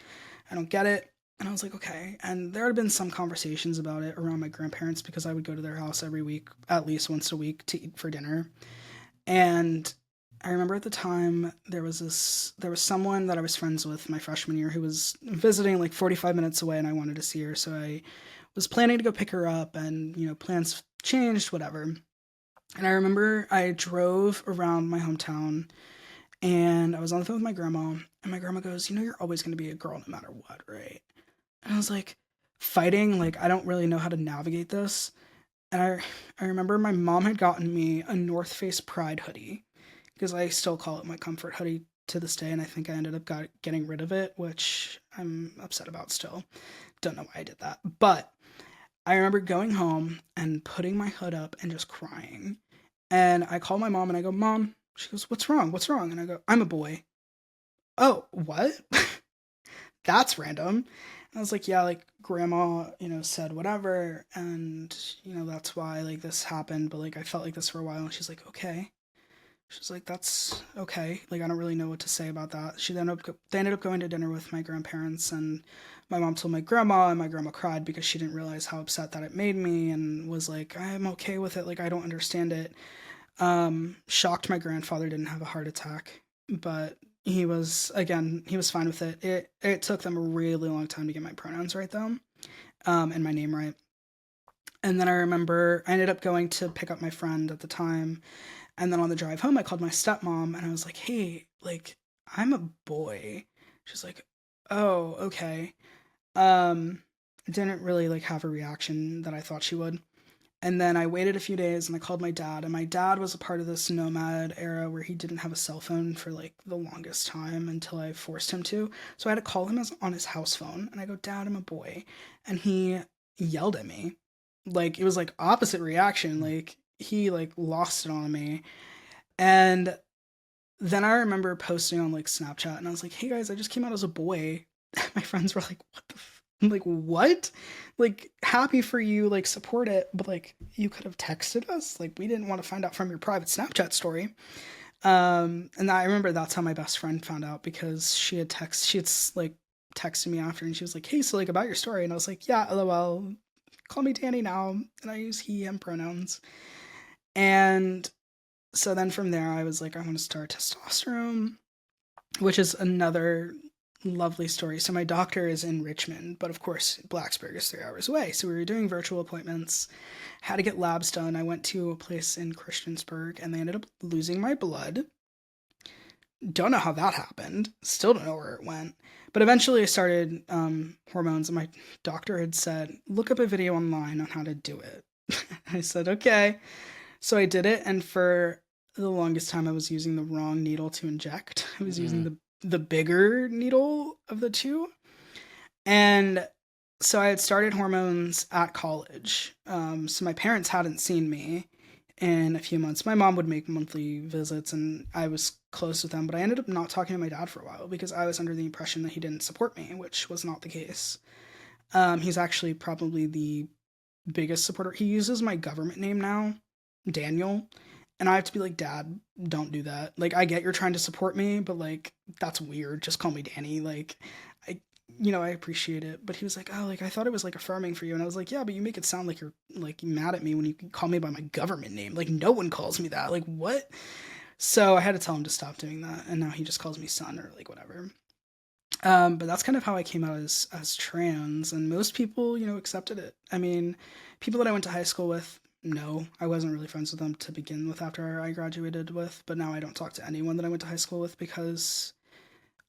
I don't get it." And I was like, "Okay." And there had been some conversations about it around my grandparents because I would go to their house every week, at least once a week, to eat for dinner. And I remember at the time there was someone that I was friends with my freshman year who was visiting like 45 minutes away and I wanted to see her. So I was planning to go pick her up and, plans changed, whatever. And I remember I drove around my hometown and I was on the phone with my grandma and my grandma goes, "You're always going to be a girl no matter what, right?" And I was like, fighting, like, I don't really know how to navigate this. And I remember my mom had gotten me a North Face Pride hoodie because I still call it my comfort hoodie to this day, and I think I ended up getting rid of it, which I'm upset about still. Don't know why I did that. But I remember going home and putting my hood up and just crying. And I call my mom and I go, "Mom," she goes, "What's wrong? What's wrong?" And I go, "I'm a boy." "Oh, what?" That's random. And I was like, "Yeah, like grandma, said whatever, and that's why like this happened, but like I felt like this for a while." And she's like, "Okay." She's like, "That's okay. Like I don't really know what to say about that." They ended up going to dinner with my grandparents, and my mom told my grandma, and my grandma cried because she didn't realize how upset that it made me, and was like, "I'm okay with it. Like I don't understand it." Shocked my grandfather didn't have a heart attack, but he was fine with it. It took them a really long time to get my pronouns right though, and my name right. And then I remember I ended up going to pick up my friend at the time, and then on the drive home I called my stepmom and I was like, "Hey, like I'm a boy." She's like, "Oh, okay." Um, didn't really like have a reaction that I thought she would. And then I waited a few days and I called my dad. And my dad was a part of this nomad era where he didn't have a cell phone for like the longest time until I forced him to. So I had to call him on his house phone. And I go, "Dad, I'm a boy." And he yelled at me. Like it was like opposite reaction. Like he like lost it on me. And then I remember posting on like Snapchat and I was like, "Hey guys, I just came out as a boy." My friends were like, "What the I'm like, "What?" Like, happy for you, like, support it, but like, you could have texted us. Like, we didn't want to find out from your private Snapchat story. And I remember that's how my best friend found out because she had like texted me after and she was like, "Hey, so like about your story." And I was like, "Yeah, LOL, call me Danny now." And I use he, him pronouns. And so then from there, I was like, I want to start testosterone, which is another lovely story. So my doctor is in Richmond, but of course Blacksburg is 3 hours away. So we were doing virtual appointments, had to get labs done. I went to a place in Christiansburg and they ended up losing my blood. Don't know how that happened. Still don't know where it went. But eventually I started hormones and my doctor had said, "Look up a video online on how to do it." I said, "Okay." So I did it, and for the longest time, I was using the wrong needle to inject. I was using Mm. the bigger needle of the two, and so I had started hormones at college. So my parents hadn't seen me in a few months. My mom would make monthly visits, and I was close with them. But I ended up not talking to my dad for a while because I was under the impression that he didn't support me, which was not the case. He's actually probably the biggest supporter. He uses my government name now, Daniel. And I have to be like, "Dad, don't do that. Like, I get you're trying to support me, but like, that's weird. Just call me Danny." Like, I appreciate it. But he was like, oh, like, I thought it was like affirming for you. And I was like, yeah, but you make it sound like you're like mad at me when you call me by my government name. Like, no one calls me that. Like, what? So I had to tell him to stop doing that. And now he just calls me son or like whatever. But that's kind of how I came out as trans, and most people, accepted it. I mean, people that I went to high school with, no, I wasn't really friends with them to begin with after I graduated with. But now I don't talk to anyone that I went to high school with because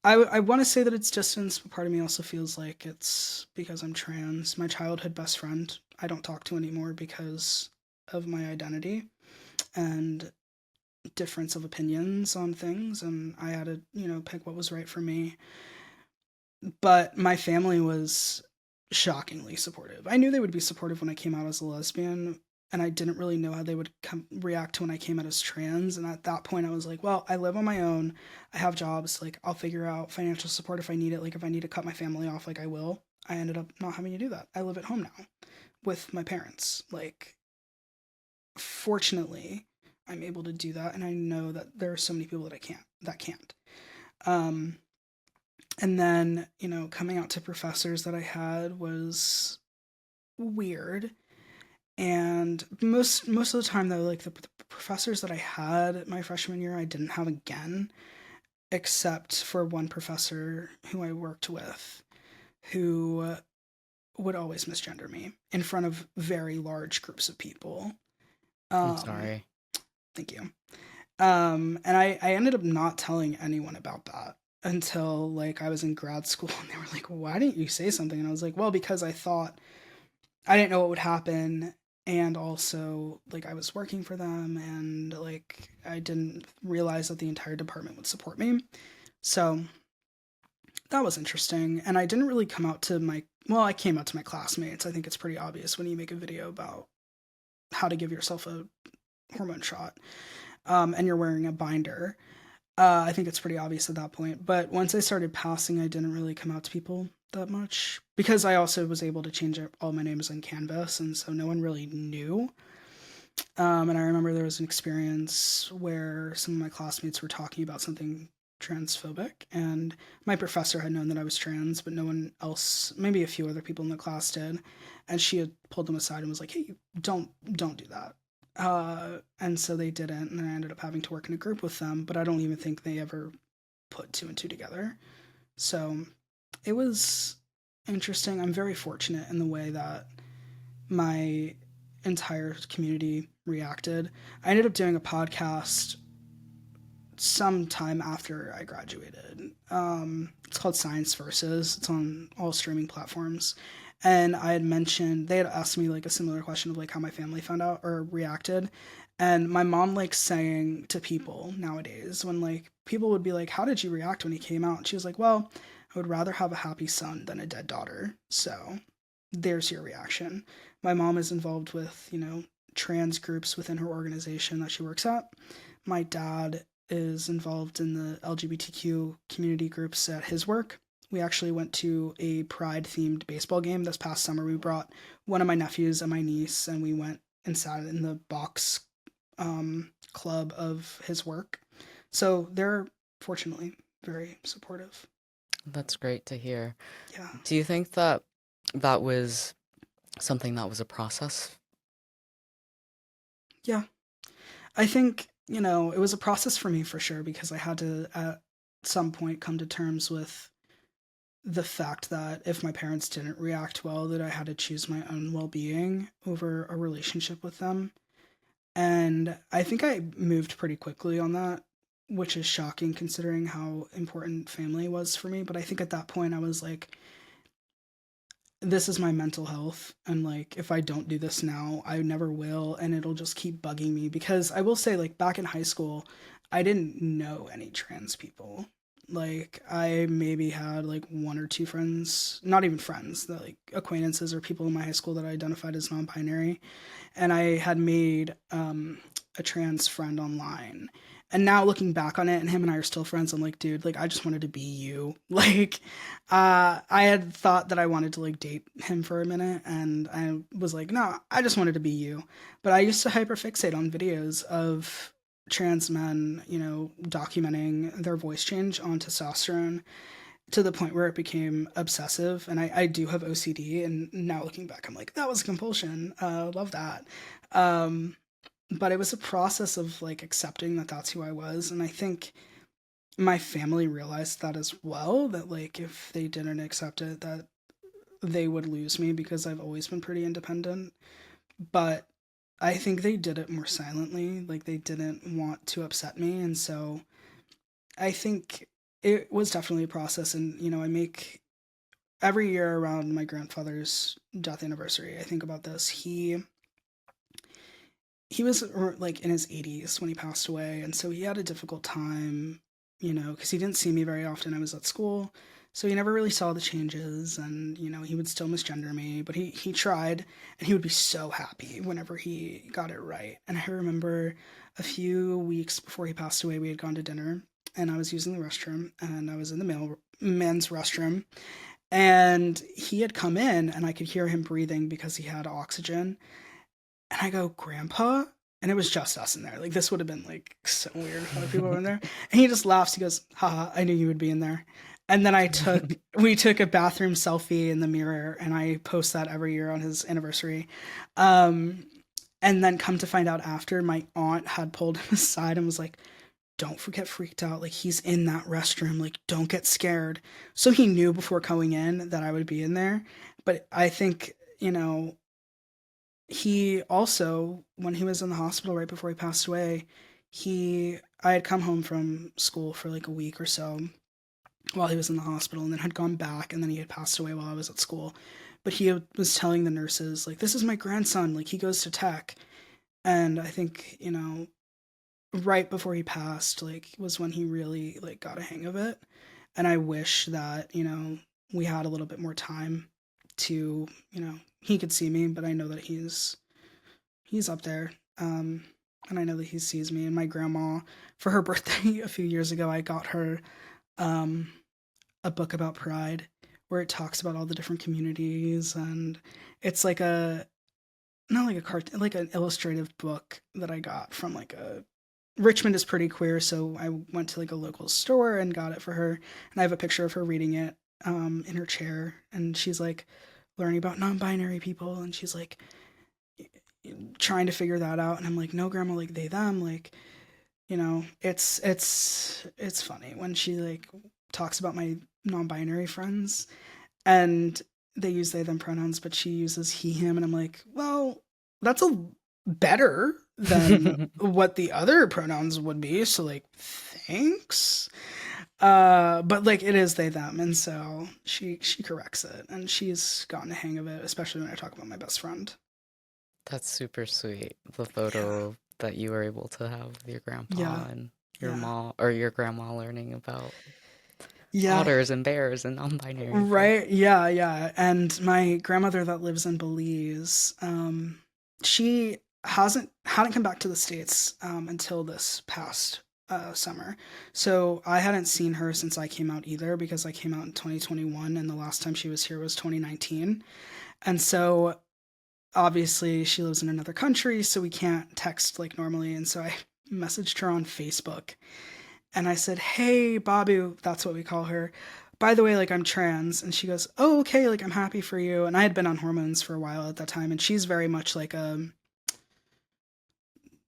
I want to say that it's distance, but part of me also feels like it's because I'm trans. My childhood best friend, I don't talk to anymore because of my identity and difference of opinions on things, and I had to, pick what was right for me. But my family was shockingly supportive. I knew they would be supportive when I came out as a lesbian, and I didn't really know how they would react to when I came out as trans. And at that point, I was like, well, I live on my own. I have jobs. Like, I'll figure out financial support if I need it. Like, if I need to cut my family off, like, I will. I ended up not having to do that. I live at home now with my parents. Like, fortunately, I'm able to do that. And I know that there are so many people that can't. Um, and then, coming out to professors that I had was weird. And most of the time though, like the professors that I had my freshman year, I didn't have again, except for one professor who I worked with who would always misgender me in front of very large groups of people. I'm Um, sorry. Thank you. And I ended up not telling anyone about that until like I was in grad school, and they were like, why didn't you say something? And I was like, well, because I thought I didn't know what would happen. And also, like, I was working for them, and like, I didn't realize that the entire department would support me. So that was interesting. And I didn't really come out to I came out to my classmates. I think it's pretty obvious when you make a video about how to give yourself a hormone shot, and you're wearing a binder. I think it's pretty obvious at that point. But once I started passing, I didn't really come out to people that much because I also was able to change all my names on Canvas, and so no one really knew. And I remember there was an experience where some of my classmates were talking about something transphobic, and my professor had known that I was trans, but no one else, maybe a few other people in the class did, and she had pulled them aside and was like, "Hey, don't do that." And so they didn't, and I ended up having to work in a group with them, but I don't even think they ever put two and two together. So it was interesting. I'm very fortunate in the way that my entire community reacted. I ended up doing a podcast sometime after I graduated. It's called Science Versus. It's on all streaming platforms. And I had mentioned, they had asked me like a similar question of like how my family found out or reacted. And my mom likes saying to people nowadays when like people would be like, how did you react when he came out? And she was like, well, I would rather have a happy son than a dead daughter. So there's your reaction. My mom is involved with, trans groups within her organization that she works at. My dad is involved in the LGBTQ community groups at his work. We actually went to a pride themed baseball game this past summer. We brought one of my nephews and my niece, and we went and sat in the box club of his work. So they're fortunately very supportive. That's great to hear. Yeah. Do you think that that was something that was a process? Yeah. I think, it was a process for me for sure because I had to at some point come to terms with the fact that if my parents didn't react well, that I had to choose my own well-being over a relationship with them. And I think I moved pretty quickly on that, which is shocking considering how important family was for me. But I think at that point I was like, this is my mental health, and like if I don't do this now I never will, and it'll just keep bugging me because I will say like back in high school I didn't know any trans people. Like I maybe had like one or two friends, not even friends, that like acquaintances or people in my high school that I identified as non-binary, and I had made a trans friend online. And now looking back on it, and him and I are still friends, I'm like, dude, like I just wanted to be you. Like, I had thought that I wanted to like date him for a minute, and I was like, no, I just wanted to be you. But I used to hyperfixate on videos of trans men, documenting their voice change on testosterone to the point where it became obsessive. And I do have OCD, and now looking back, I'm like, that was compulsion. Love that. Um, but it was a process of like accepting that that's who I was. And I think my family realized that as well, that like if they didn't accept it, that they would lose me because I've always been pretty independent. But I think they did it more silently. Like they didn't want to upset me. And so I think it was definitely a process. And, I make every year around my grandfather's death anniversary, I think about this. He was like in his 80s when he passed away, and so he had a difficult time, because he didn't see me very often. I was at school, so he never really saw the changes, and he would still misgender me, but he tried, and he would be so happy whenever he got it right. And I remember a few weeks before he passed away, we had gone to dinner, and I was using the restroom, and I was in the men's restroom, and he had come in, and I could hear him breathing because he had oxygen. And I go, Grandpa? And it was just us in there. Like, this would have been, like, so weird if other people were in there. And he just laughs. He goes, haha, I knew you would be in there. And then we took a bathroom selfie in the mirror, and I post that every year on his anniversary. Um, and then come to find out after, my aunt had pulled him aside and was like, don't get freaked out. Like, he's in that restroom. Like, don't get scared. So he knew before going in that I would be in there. But I think, he also, when he was in the hospital right before he passed away, I had come home from school for like a week or so while he was in the hospital, and then had gone back, and then he had passed away while I was at school. But he was telling the nurses, like, this is my grandson, like, he goes to tech. And I think, right before he passed, like, was when he really like got a hang of it. And I wish that, we had a little bit more time to, he could see me, but I know that he's up there. And I know that he sees me. And my grandma, for her birthday a few years ago, I got her um, a book about Pride, where it talks about all the different communities, and it's like not like a cartoon, like an illustrative book that I got from like a Richmond is pretty queer, so I went to like a local store and got it for her. And I have a picture of her reading it in her chair, and she's like learning about non-binary people, and she's like trying to figure that out. And I'm like, no, grandma, like they them, like, it's funny when she like talks about my non-binary friends, and they use they them pronouns, but she uses he him, and I'm like, well, that's a better than what the other pronouns would be, so like thanks. But like it is they them, and so she corrects it, and she's gotten a hang of it, especially when I talk about my best friend. That's super sweet. The Yeah. photo that you were able to have with your Yeah. grandpa and your Yeah. mom or your grandma learning about Yeah. otters and bears and non-binary folks. Right. Yeah, yeah. And my grandmother that lives in Belize, she hadn't come back to the States until this past summer. So I hadn't seen her since I came out either, because I came out in 2021, and the last time she was here was 2019. And so obviously she lives in another country, so we can't text like normally. And so I messaged her on Facebook, and I said, "Hey, Babu," that's what we call her. "By the way, like I'm trans." And she goes, "Oh, okay, like I'm happy for you." And I had been on hormones for a while at that time, and she's very much like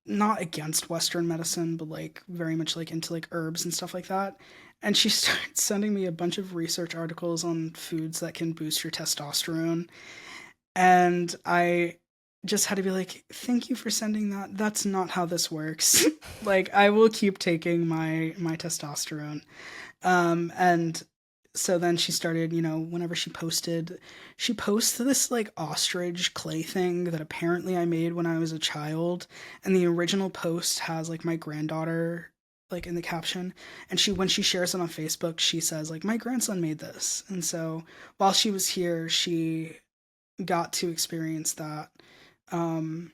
not against Western medicine, but like very much like into like herbs and stuff like that. And she started sending me a bunch of research articles on foods that can boost your testosterone. And I just had to be like, thank you for sending that. That's not how this works. Like, I will keep taking my testosterone. And so then she started, whenever she posts this like ostrich clay thing that apparently I made when I was a child. And the original post has like my granddaughter like in the caption. And when she shares it on Facebook, she says like, my grandson made this. And so while she was here, she got to experience that. Um,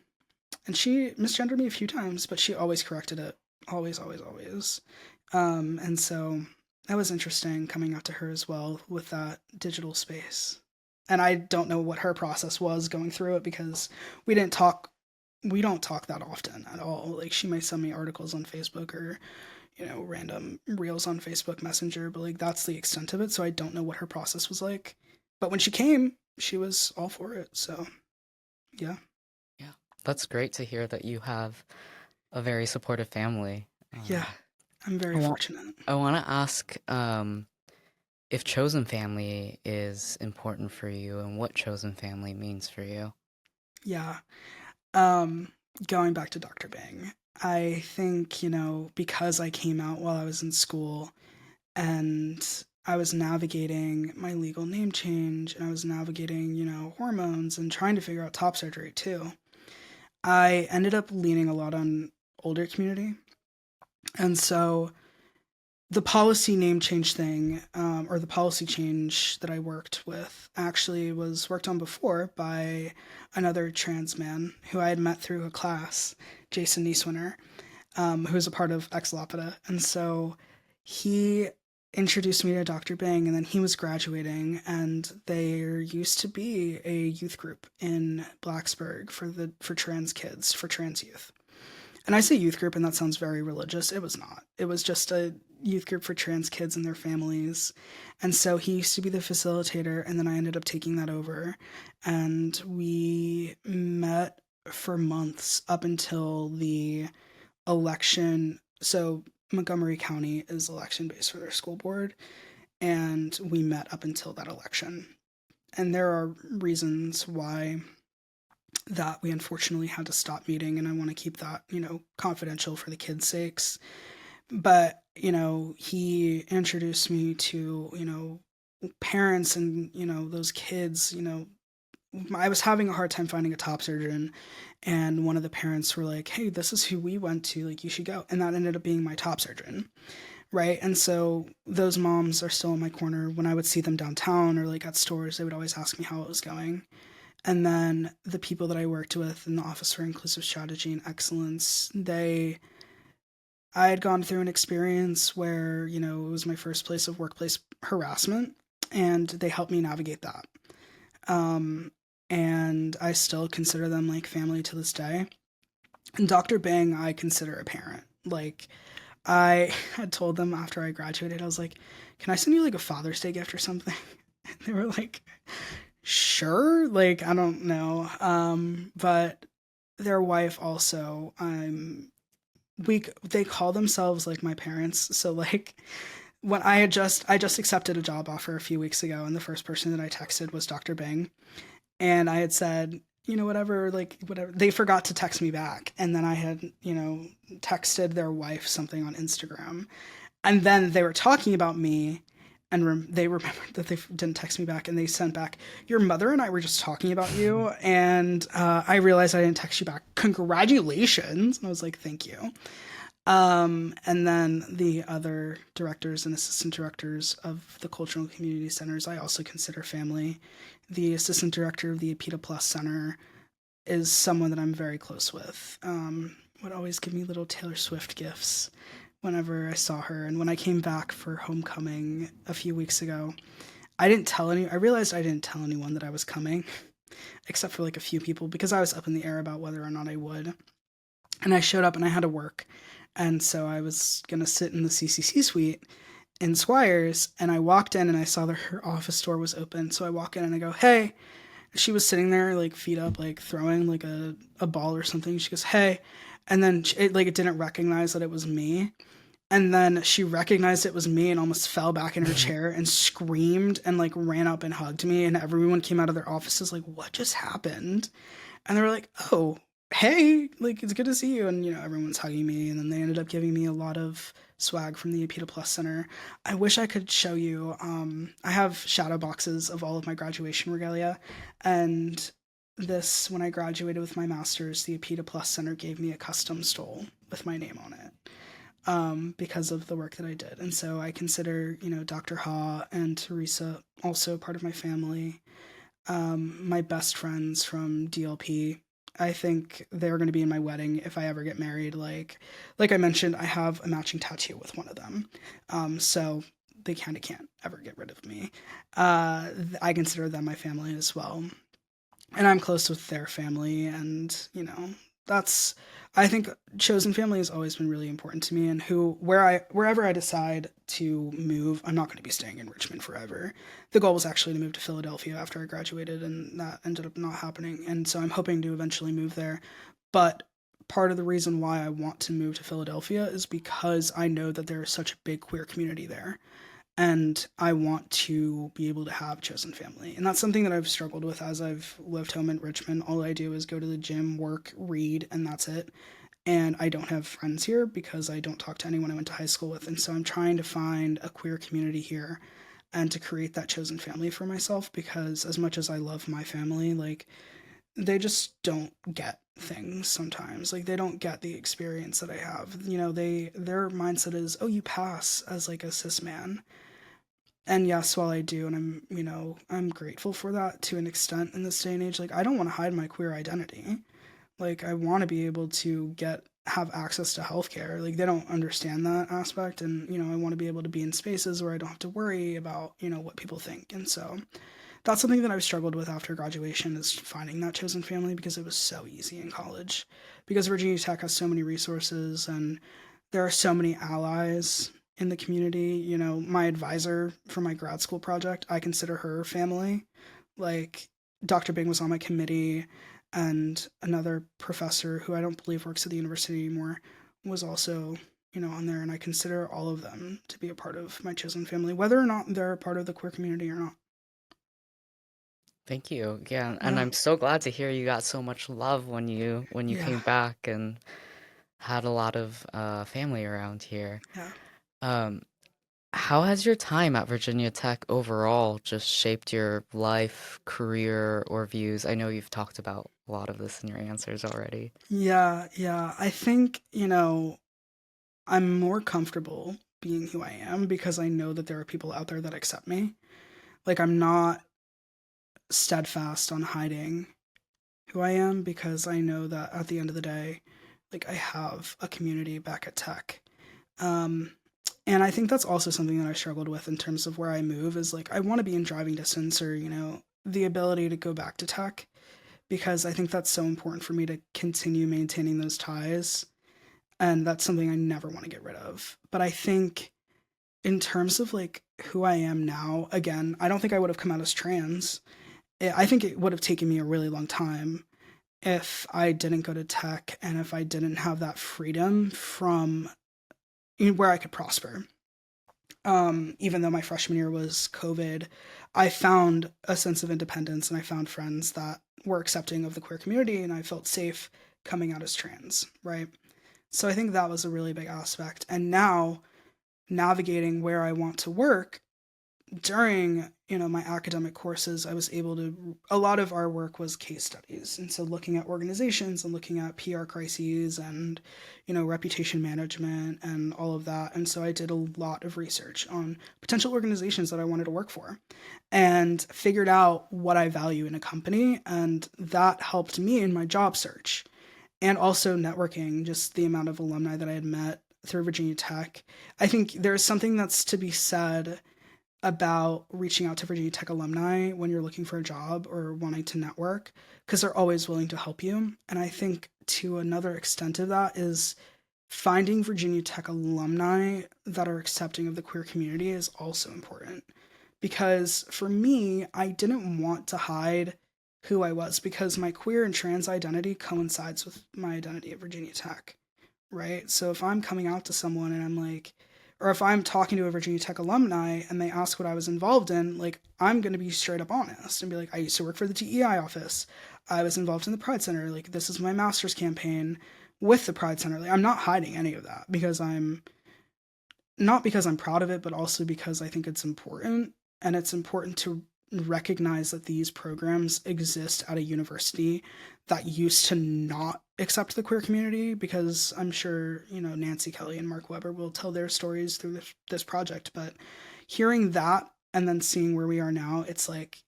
and she misgendered me a few times, but she always corrected it. Always, always, always. And so that was interesting coming out to her as well with that digital space. And I don't know what her process was going through it, because we didn't talk we don't talk that often at all. Like she might send me articles on Facebook or, random reels on Facebook Messenger, but like that's the extent of it. So I don't know what her process was like. But when she came, she was all for it. So yeah. Yeah, that's great to hear that you have a very supportive family. Yeah. I'm I very want fortunate. I want to ask if chosen family is important for you and what chosen family means for you. Yeah. Um, Going back to Dr. Bang, I think, because I came out while I was in school and I was navigating my legal name change and I was navigating, hormones and trying to figure out top surgery too. I ended up leaning a lot on older community. And so the policy name change thing, or the policy change that I worked with, actually was worked on before by another trans man who I had met through a class, Jason Nieswinner, who was a part of ex Lapide. And so he introduced me to Dr. Bang, and then he was graduating, and there used to be a youth group in Blacksburg for trans kids, for trans youth. And I say youth group, and that sounds very religious. It was not. It was just a youth group for trans kids and their families. And so he used to be the facilitator, and then I ended up taking that over. And we met for months up until the election. So Montgomery County is election based for their school board, and we met up until that election. And there are reasons why that we unfortunately had to stop meeting, and I want to keep that, confidential for the kids' sakes. But, he introduced me to, parents and, those kids, I was having a hard time finding a top surgeon, and one of the parents were like, "Hey, this is who we went to, like you should go." And that ended up being my top surgeon, right? And so those moms are still in my corner. When I would see them downtown or like at stores, they would always ask me how it was going. And then the people that I worked with in the Office for Inclusive Strategy and Excellence, I had gone through an experience where, it was my first place of workplace harassment, and they helped me navigate that. Um, and I still consider them like family to this day. And Dr. Bang, I consider a parent. Like, I had told them after I graduated, I was like, "Can I send you like a Father's Day gift or something?" And they were like, "Sure." Like, I don't know. But their wife also, they call themselves like my parents. So like when I just accepted a job offer a few weeks ago, and the first person that I texted was Dr. Bang, and I had said, whatever, like whatever. They forgot to text me back, and then I had, texted their wife something on Instagram, and then they were talking about me, and they remembered that they didn't text me back, and they sent back, "Your mother and I were just talking about you, and I realized I didn't text you back. Congratulations!" And I was like, "Thank you." And then the other directors and assistant directors of the cultural and community centers, I also consider family. The assistant director of the Apita Plus Center is someone that I'm very close with. Would always give me little Taylor Swift gifts whenever I saw her. And when I came back for homecoming a few weeks ago, I realized I didn't tell anyone that I was coming, except for like a few people, because I was up in the air about whether or not I would. And I showed up and I had to work. And so I was going to sit in the CCC suite in Squires, and I walked in and I saw that her office door was open. So I walk in and I go, "Hey." She was sitting there, like feet up, like throwing like a ball or something. She goes, "Hey." And then it didn't recognize that it was me. And then she recognized it was me and almost fell back in her chair and screamed and like ran up and hugged me. And everyone came out of their offices like, "What just happened?" And they were like, "Oh, hey, like it's good to see you." And everyone's hugging me. And then they ended up giving me a lot of swag from the Apita Plus Center. I wish I could show you. I have shadow boxes of all of my graduation regalia, and when I graduated with my master's, the Apita Plus Center gave me a custom stole with my name on it, because of the work that I did. And so I consider, Dr. Ha and Teresa also part of my family. My best friends from DLP. I think they're going to be in my wedding if I ever get married. Like I mentioned, I have a matching tattoo with one of them. So they kind of can't ever get rid of me. I consider them my family as well. And I'm close with their family, and That's I think chosen family has always been really important to me, and wherever I decide to move, I'm not going to be staying in Richmond forever. The goal was actually to move to Philadelphia after I graduated, and that ended up not happening. And so I'm hoping to eventually move there. But part of the reason why I want to move to Philadelphia is because I know that there is such a big queer community there, and I want to be able to have chosen family. And that's something that I've struggled with as I've lived home in Richmond. All I do is go to the gym, work, read, and that's it. And I don't have friends here because I don't talk to anyone I went to high school with. And so I'm trying to find a queer community here and to create that chosen family for myself, because as much as I love my family, like, they just don't get things sometimes. Like, they don't get the experience that I have. Their mindset is, oh, you pass as like a cis man. And yes, while I do, and I'm grateful for that to an extent in this day and age, like, I don't want to hide my queer identity. Like, I want to be able to have access to healthcare. Like, they don't understand that aspect, and I want to be able to be in spaces where I don't have to worry about what people think. And so that's something that I've struggled with after graduation, is finding that chosen family, because it was so easy in college, because Virginia Tech has so many resources and there are so many allies in the community. My advisor for my grad school project, I consider her family. Like, Dr. Bing was on my committee, and another professor who I don't believe works at the university anymore was also, on there. And I consider all of them to be a part of my chosen family, whether or not they're a part of the queer community or not. Thank you. Yeah, and Yeah. I'm so glad to hear you got so much love when you Yeah. came back and had a lot of family around here. Yeah. Um, how has your time at Virginia Tech overall just shaped your life, career, or views? I know you've talked about a lot of this in your answers already. Yeah. Yeah. I think, I'm more comfortable being who I am because I know that there are people out there that accept me. Like, I'm not steadfast on hiding who I am, because I know that at the end of the day, like, I have a community back at Tech. Um, and I think that's also something that I struggled with in terms of where I move, is like, I want to be in driving distance, or, the ability to go back to Tech, because I think that's so important for me to continue maintaining those ties. And that's something I never want to get rid of. But I think in terms of like who I am now, again, I don't think I would have come out as trans. I think it would have taken me a really long time if I didn't go to Tech, and if I didn't have that freedom from where I could prosper. Even though my freshman year was COVID, I found a sense of independence, and I found friends that were accepting of the queer community, and I felt safe coming out as trans, right? So I think that was a really big aspect. And now, navigating where I want to work, during my academic courses, I was able to, a lot of our work was case studies, and so looking at organizations and looking at PR crises and reputation management and all of that. And so I did a lot of research on potential organizations that I wanted to work for, and figured out what I value in a company, and that helped me in my job search. And also networking, just the amount of alumni that I had met through Virginia Tech. I think there's something that's to be said about reaching out to Virginia Tech alumni when you're looking for a job or wanting to network, because they're always willing to help you. And I think to another extent of that is finding Virginia Tech alumni that are accepting of the queer community is also important. Because for me, I didn't want to hide who I was, because my queer and trans identity coincides with my identity at Virginia Tech, right? So if I'm coming out to someone and I'm like, or if I'm talking to a Virginia Tech alumni and they ask what I was involved in, like, I'm going to be straight up honest and be like, I used to work for the DEI office. I was involved in the Pride Center. Like, this is my master's campaign with the Pride Center. Like, I'm not hiding any of that, because I'm not, because I'm proud of it, but also because I think it's important. And it's important to recognize that these programs exist at a university that used to not accept the queer community, because I'm sure, Nancy Kelly and Mark Weber will tell their stories through this project. But hearing that and then seeing where we are now, it's like,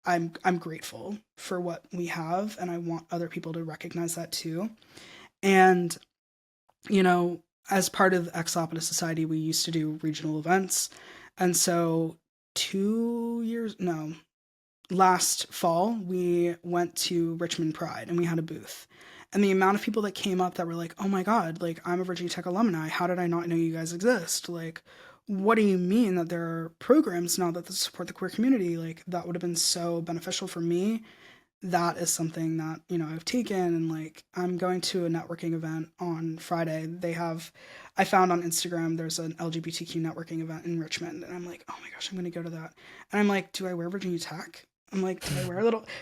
I'm grateful for what we have, and I want other people to recognize that too. And you know, as part of Ex Opera Society, we used to do regional events. And so 2 years, no, last fall, we went to Richmond Pride and we had a booth. And the amount of people that came up that were like, oh my God, like, I'm a Virginia Tech alumni. How did I not know you guys exist? Like, what do you mean that there are programs now that support the queer community? Like, that would have been so beneficial for me. That is something that, I've taken, and like, I'm going to a networking event on Friday. I found on Instagram there's an LGBTQ networking event in Richmond, and I'm like, oh my gosh, I'm going to go to that. And I'm like, do I wear Virginia Tech? I'm like,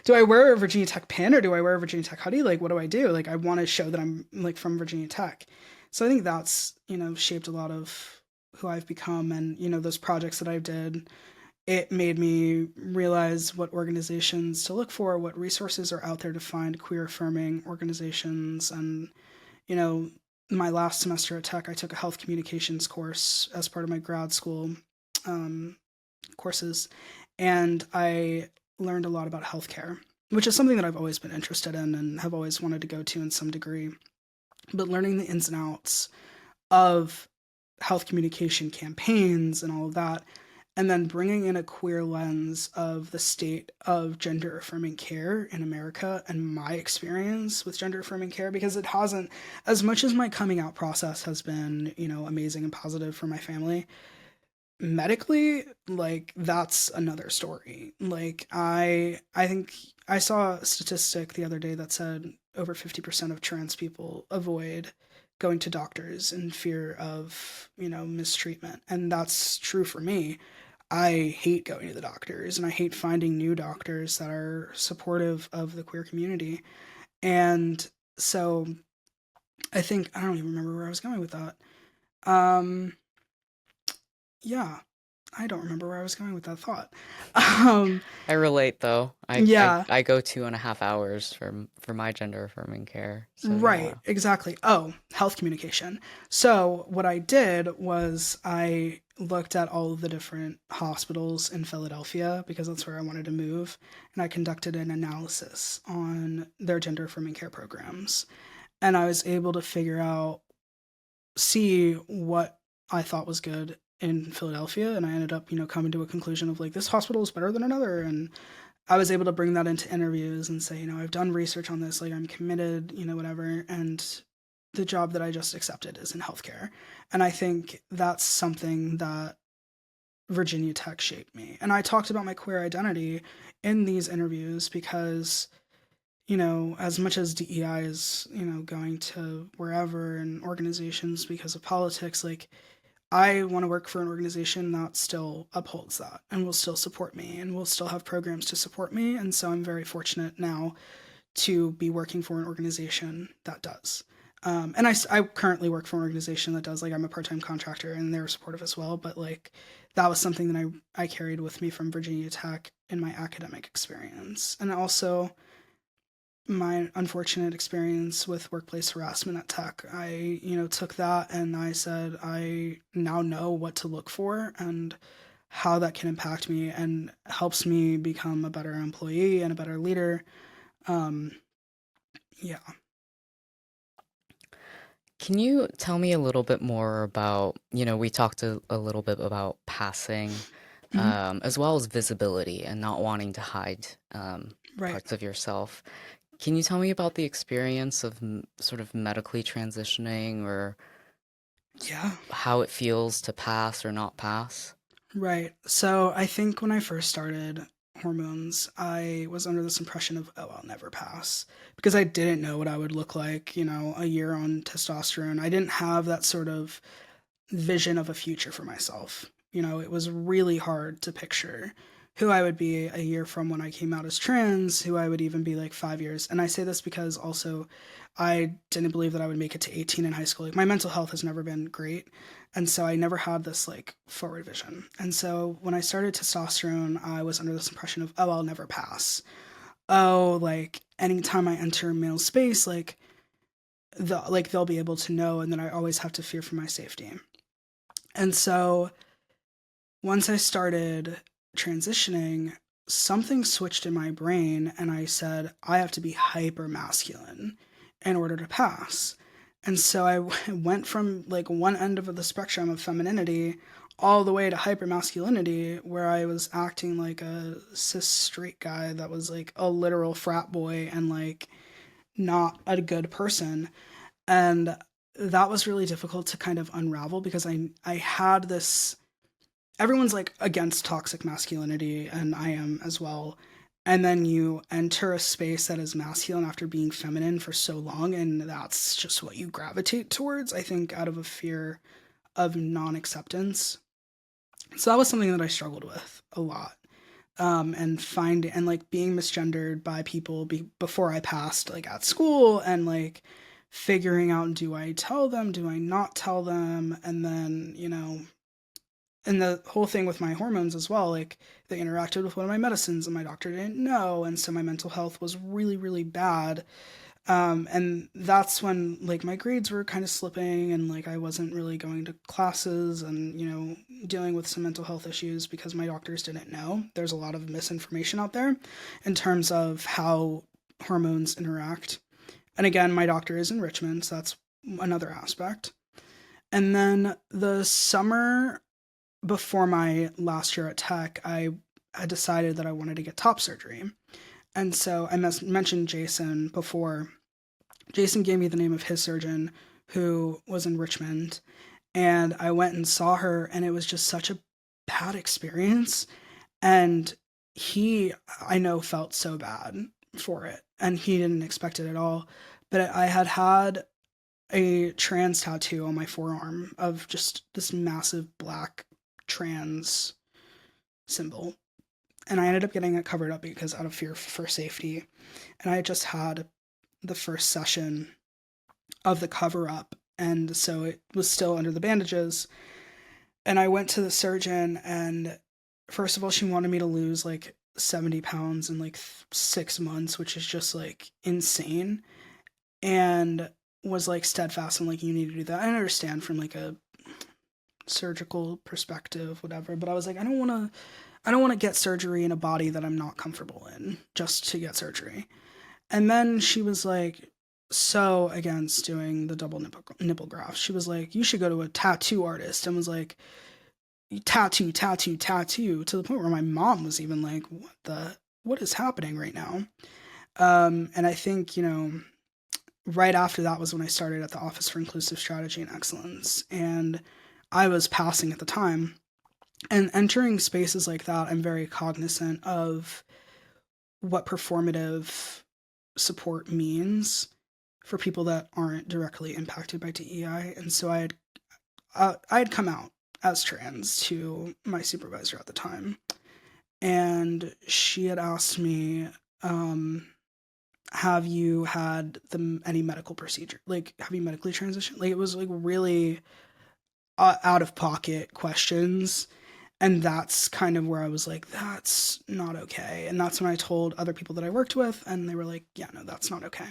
do I wear a Virginia Tech pin, or do I wear a Virginia Tech hoodie? Like, what do I do? Like, I want to show that I'm like from Virginia Tech. So I think that's, shaped a lot of who I've become, and, those projects that I did, it made me realize what organizations to look for, what resources are out there to find queer affirming organizations. And, you know, my last semester at Tech, I took a health communications course as part of my grad school um, courses, and I learned a lot about healthcare, which is something that I've always been interested in and have always wanted to go to in some degree. But learning the ins and outs of health communication campaigns and all of that, and then bringing in a queer lens of the state of gender affirming care in America and my experience with gender affirming care, because it hasn't, as much as my coming out process has been, amazing and positive for my family, medically, like, that's another story. Like, I think I saw a statistic the other day that said over 50% of trans people avoid going to doctors in fear of, mistreatment. And that's true for me. I hate going to the doctors, and I hate finding new doctors that are supportive of the queer community. And so I don't even remember where I was going with that. Um, yeah, I don't remember where I was going with that thought. Um, I relate though. yeah, I go 2.5 hours for my gender affirming care. So right, yeah. exactly. Oh, health communication. So what I did was I looked at all of the different hospitals in Philadelphia because that's where I wanted to move, and I conducted an analysis on their gender affirming care programs. And I was able to see what I thought was good in Philadelphia, and I ended up, coming to a conclusion of like, this hospital is better than another. And I was able to bring that into interviews and say, I've done research on this, like, I'm committed, whatever. And the job that I just accepted is in healthcare. And I think that's something that Virginia Tech shaped me. And I talked about my queer identity in these interviews because, as much as DEI is, going to wherever and organizations because of politics, like, I want to work for an organization that still upholds that and will still support me and will still have programs to support me. And so I'm very fortunate now to be working for an organization that does. And I currently work for an organization that does, like, I'm a part time contractor and they're supportive as well. But like, that was something that I carried with me from Virginia Tech in my academic experience. And also, my unfortunate experience with workplace harassment at Tech, I, took that and I said, I now know what to look for and how that can impact me and helps me become a better employee and a better leader. Um, yeah. Can you tell me a little bit more about, we talked a little bit about passing, Mhm. as well as visibility and not wanting to hide Right. parts of yourself. Can you tell me about the experience of sort of medically transitioning, or Yeah. how it feels to pass or not pass? Right. So I think when I first started hormones, I was under this impression of, oh, I'll never pass because I didn't know what I would look like, a year on testosterone. I didn't have that sort of vision of a future for myself. It was really hard to picture who I would be a year from when I came out as trans, who I would even be like 5 years. And I say this because also I didn't believe that I would make it to 18 in high school. Like, my mental health has never been great. And so I never had this like forward vision. And so when I started testosterone, I was under this impression of, oh, I'll never pass. Oh, like, anytime I enter a male space, like, they'll be able to know, and then I always have to fear for my safety. And so once I started transitioning, something switched in my brain, and I said, I have to be hyper masculine in order to pass. And so I went from like one end of the spectrum of femininity all the way to hyper masculinity, where I was acting like a cis straight guy that was like a literal frat boy and like not a good person. And that was really difficult to kind of unravel because I had this, everyone's like against toxic masculinity, and I am as well. And then you enter a space that is masculine after being feminine for so long, and that's just what you gravitate towards, I think, out of a fear of non acceptance. So that was something that I struggled with a lot. And finding and like being misgendered by people before I passed, like at school, and like figuring out, do I tell them, do I not tell them, and then and the whole thing with my hormones as well, like they interacted with one of my medicines and my doctor didn't know, and so my mental health was really really bad. And that's when like my grades were kind of slipping, and like I wasn't really going to classes, and dealing with some mental health issues because my doctors didn't know. There's a lot of misinformation out there in terms of how hormones interact. And again, my doctor is in Richmond, so that's another aspect. And then the summer before my last year at Tech, I had decided that I wanted to get top surgery. And so I mentioned Jason before. Jason gave me the name of his surgeon who was in Richmond. And I went and saw her, and it was just such a bad experience. And he, I know, felt so bad for it. And he didn't expect it at all. But I had a trans tattoo on my forearm of just this massive black trans symbol. And I ended up getting it covered up because out of fear for safety. And I just had the first session of the cover up, and so it was still under the bandages. And I went to the surgeon, and first of all, she wanted me to lose like 70 pounds in like 6 months, which is just like insane. And was like steadfast and like, you need to do that. I understand from like a surgical perspective, whatever, but I was like, I don't want to get surgery in a body that I'm not comfortable in just to get surgery. And then she was like so against doing the double nipple graft. She was like, you should go to a tattoo artist, and was like, tattoo, tattoo, tattoo, to the point where my mom was even like, what is happening right now? And I think, right after that was when I started at the Office for Inclusive Strategy and Excellence. And I was passing at the time. And entering spaces like that, I'm very cognizant of what performative support means for people that aren't directly impacted by DEI. And so I had come out as trans to my supervisor at the time, and she had asked me, "Have you had any medical procedure? Like, have you medically transitioned?" Like, it was like really out of pocket questions. And that's kind of where I was like, that's not okay. And that's when I told other people that I worked with, and they were like, yeah, no, that's not okay.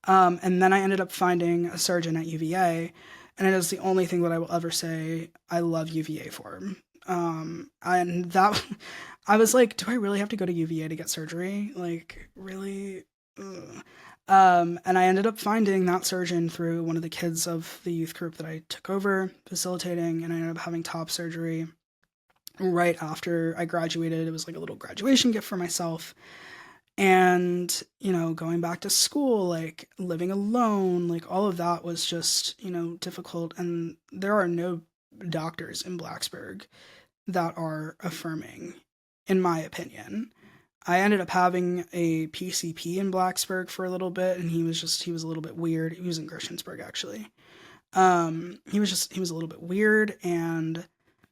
And then I ended up finding a surgeon at UVA, and it is the only thing that I will ever say I love UVA for. And that, I was like, do I really have to go to UVA to get surgery? Like, really? Ugh. And I ended up finding that surgeon through one of the kids of the youth group that I took over facilitating, and I ended up having top surgery right after I graduated. It was like a little graduation gift for myself. And, going back to school, like living alone, like all of that was just, difficult. And there are no doctors in Blacksburg that are affirming, in my opinion. I ended up having a PCP in Blacksburg for a little bit, and he was a little bit weird. He was in Christiansburg, actually. He was a little bit weird, and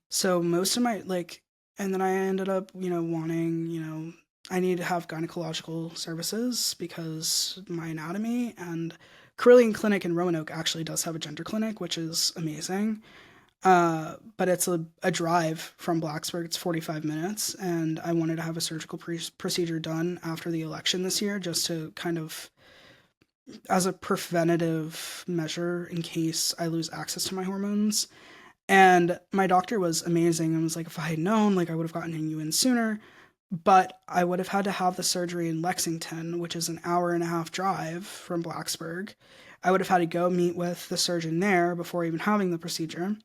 so most of my like, and then I ended up, wanting, I need to have gynecological services because my anatomy, and Carillion Clinic in Roanoke actually does have a gender clinic, which is amazing. But it's a drive from Blacksburg. It's 45 minutes, and I wanted to have a surgical procedure done after the election this year, just to kind of as a preventative measure in case I lose access to my hormones. And my doctor was amazing and was like, if I had known, like, I would have gotten you in sooner. But I would have had to have the surgery in Lexington, which is an hour and a half drive from Blacksburg. I would have had to go meet with the surgeon there before even having the procedure.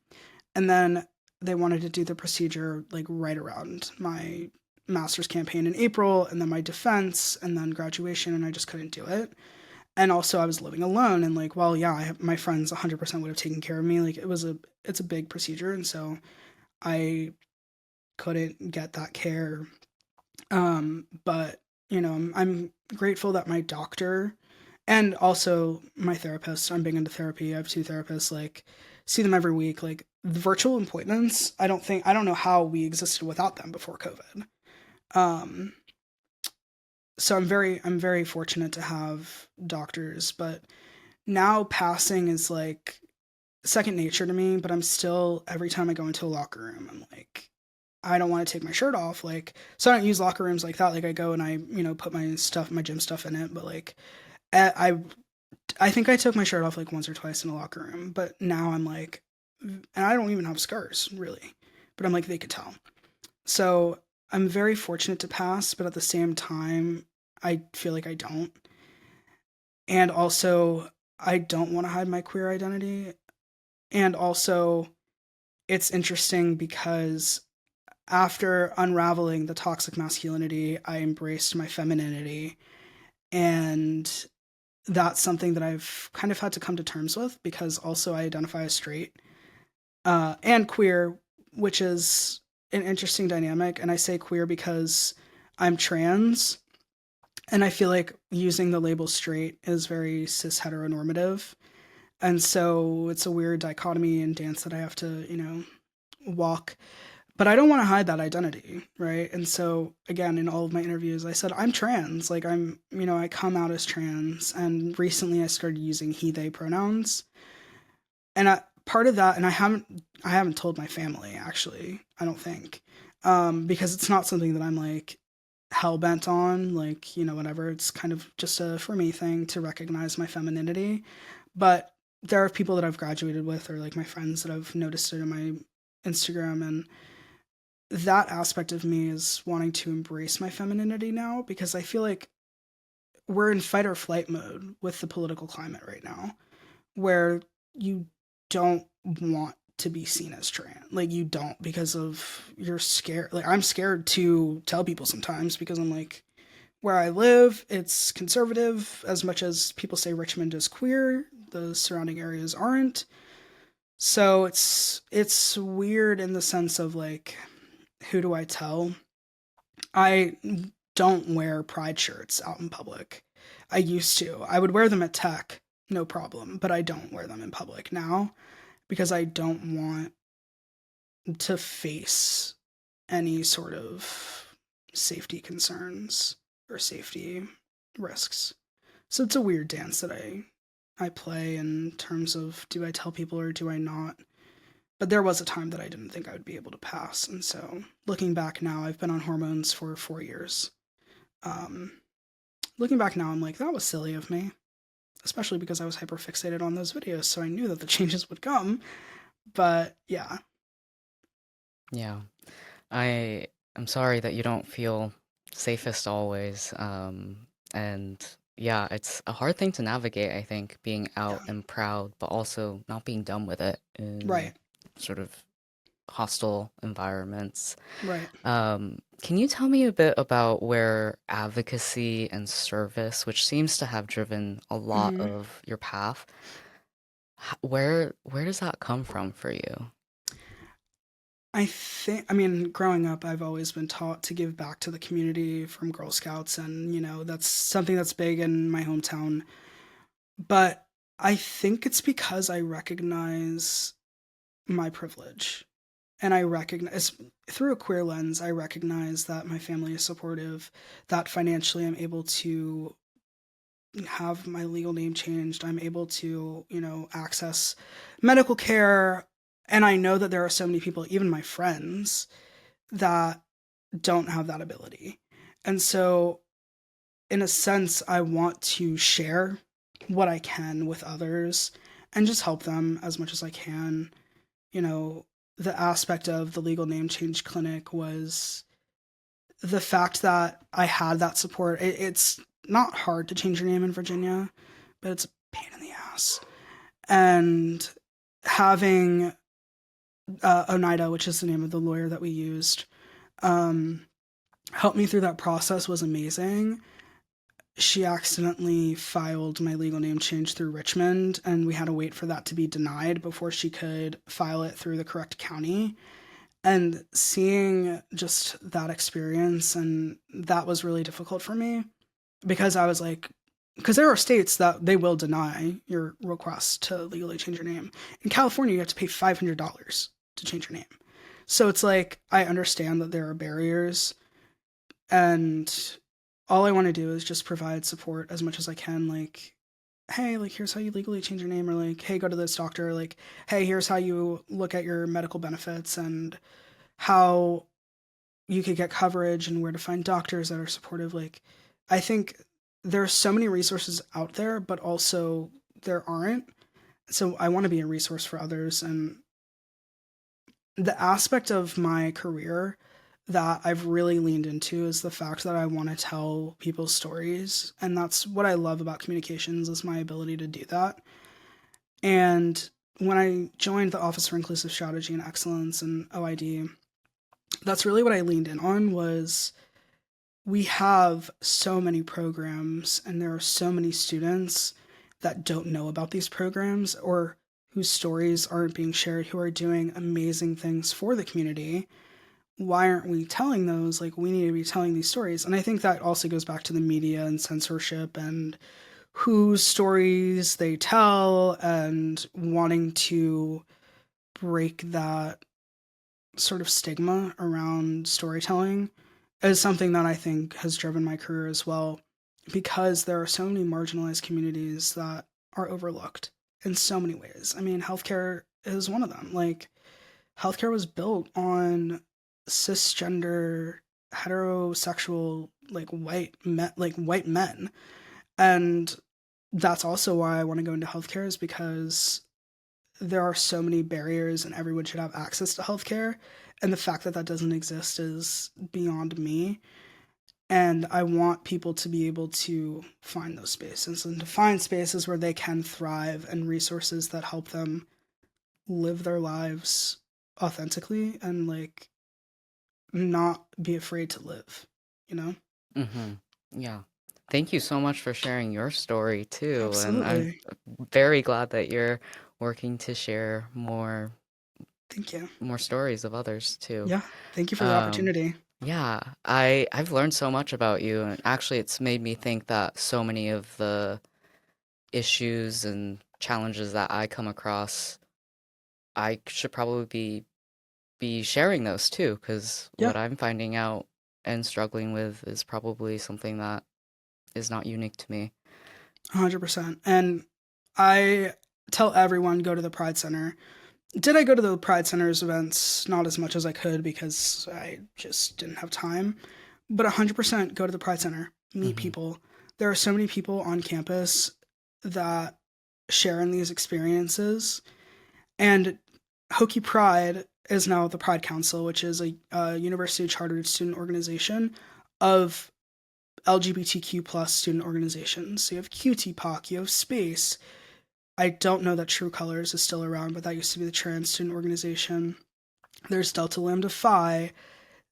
And then they wanted to do the procedure like right around my master's campaign in April, and then my defense, and then graduation, and I just couldn't do it. And also I was living alone, and like, well, yeah, my friends 100% would have taken care of me. Like it's a big procedure, and so I couldn't get that care. But I'm grateful that my doctor and also my therapist, I'm big into therapy. I have two therapists, like see them every week. Like the virtual appointments, I don't know how we existed without them before COVID. Um, so I'm very fortunate to have doctors, but now passing is like second nature to me, but I'm still, every time I go into a locker room, I'm like, I don't want to take my shirt off. Like, so I don't use locker rooms like that. Like, I go and I, put my stuff, my gym stuff in it. But like, I, I think I took my shirt off like once or twice in a locker room. But now I'm like, and I don't even have scars really. But I'm like, they could tell. So I'm very fortunate to pass, but at the same time, I feel like I don't. And also, I don't want to hide my queer identity. And also, it's interesting because after unraveling the toxic masculinity, I embraced my femininity. And that's something that I've kind of had to come to terms with because also I identify as straight and queer, which is an interesting dynamic. And I say queer because I'm trans. And I feel like using the label straight is very cis heteronormative. And so it's a weird dichotomy and dance that I have to, walk. But I don't want to hide that identity, right? And so again, in all of my interviews, I said I'm trans. Like I come out as trans, and recently I started using he/they pronouns. And part of that, and I haven't told my family actually. I don't think, because it's not something that I'm like hell bent on. Like whatever. It's kind of just a for me thing to recognize my femininity. But there are people that I've graduated with, or like my friends that have noticed it in my Instagram, and that aspect of me is wanting to embrace my femininity now because I feel like we're in fight or flight mode with the political climate right now, where you don't want to be seen as trans. Like you don't, because of you're scared. Like I'm scared to tell people sometimes because I'm like, where I live, it's conservative. As much as people say Richmond is queer, the surrounding areas aren't. So it's weird in the sense of like, who do I tell? I don't wear pride shirts out in public. I used to. I would wear them at tech, no problem, but I don't wear them in public now because I don't want to face any sort of safety concerns or safety risks. So it's a weird dance that I play in terms of do I tell people or do I not? But there was a time that I didn't think I would be able to pass. And so looking back now, I've been on hormones for 4 years. Um, Looking back now, I'm like, that was silly of me, especially because I was hyper fixated on those videos. So I knew that the changes would come. But yeah. Yeah. I am sorry that you don't feel safest always. And yeah, it's a hard thing to navigate, I think, being out Yeah. and proud, but also not being done with it in Right. sort of hostile environments. Right. Can you tell me a bit about where advocacy and service, which seems to have driven a lot Hmm. of your path, where does that come from for you? I mean, growing up, I've always been taught to give back to the community from Girl Scouts, and, that's something that's big in my hometown. But I think it's because I recognize my privilege. And I recognize, through a queer lens, I recognize that my family is supportive, that financially I'm able to have my legal name changed. I'm able to, access medical care. And I know that there are so many people, even my friends, that don't have that ability. And so, in a sense, I want to share what I can with others and just help them as much as I can. You know, the aspect of the legal name change clinic was the fact that I had that support. It's not hard to change your name in Virginia, but it's a pain in the ass. And having Oneida, which is the name of the lawyer that we used, um, help me through that process was amazing. she accidentally filed my legal name change through Richmond, and we had to wait for that to be denied before she could file it through the correct county. And seeing just that experience, and that was really difficult for me because I was like, because there are states that they will deny your request to legally change your name. In California, you have to pay $500 to change your name. So it's like, I understand that there are barriers, and all I want to do is just provide support as much as I can. Like, hey, like, here's how you legally change your name, or like, hey, go to this doctor, or like, hey, here's how you look at your medical benefits and how you could get coverage and where to find doctors that are supportive. Like, I think there are so many resources out there, but also there aren't. So I want to be a resource for others. And the aspect of my career that I've really leaned into is the fact that I want to tell people's stories. And that's what I love about communications, is my ability to do that. And when I joined the Office for Inclusive Strategy and Excellence and OID, that's really what I leaned in on. Was we have so many programs and there are so many students that don't know about these programs, or whose stories aren't being shared, who are doing amazing things for the community. Why aren't we telling those? Like, we need to be telling these stories. And I think that also goes back to the media and censorship and whose stories they tell, and wanting to break that sort of stigma around storytelling is something that I think has driven my career as well, because there are so many marginalized communities that are overlooked in so many ways. I mean, healthcare is one of them. Like, healthcare was built on cisgender, heterosexual, like white men, and that's also why I want to go into healthcare, is because there are so many barriers and everyone should have access to healthcare. And the fact that that doesn't exist is beyond me. And I want people to be able to find those spaces, and to find spaces where they can thrive, and resources that help them live their lives authentically, and like not be afraid to live, you know? Mm-hmm. Yeah. Thank you so much for sharing your story too. And I'm Absolutely. very glad that you're working to share Thank you. more stories of others too. Yeah. Thank you for the Um, opportunity. yeah, I've learned so much about you, and actually it's made me think that so many of the issues and challenges that I come across, I should probably be sharing those too, because Yeah. what I'm finding out and struggling with is probably something that is not unique to me. 100%. And I tell everyone, go to the Pride Center. Did I go to the Pride Center's events? Not as much as I could because I just didn't have time. But 100% go to the Pride Center. Meet Hmm. people. There are so many people on campus that share in these experiences. And Hokie Pride is now the Pride Council, which is a university chartered student organization of LGBTQ plus student organizations. So you have QT you have Space. I don't know that True Colors is still around, but that used to be the trans student organization. There's Delta Lambda Phi.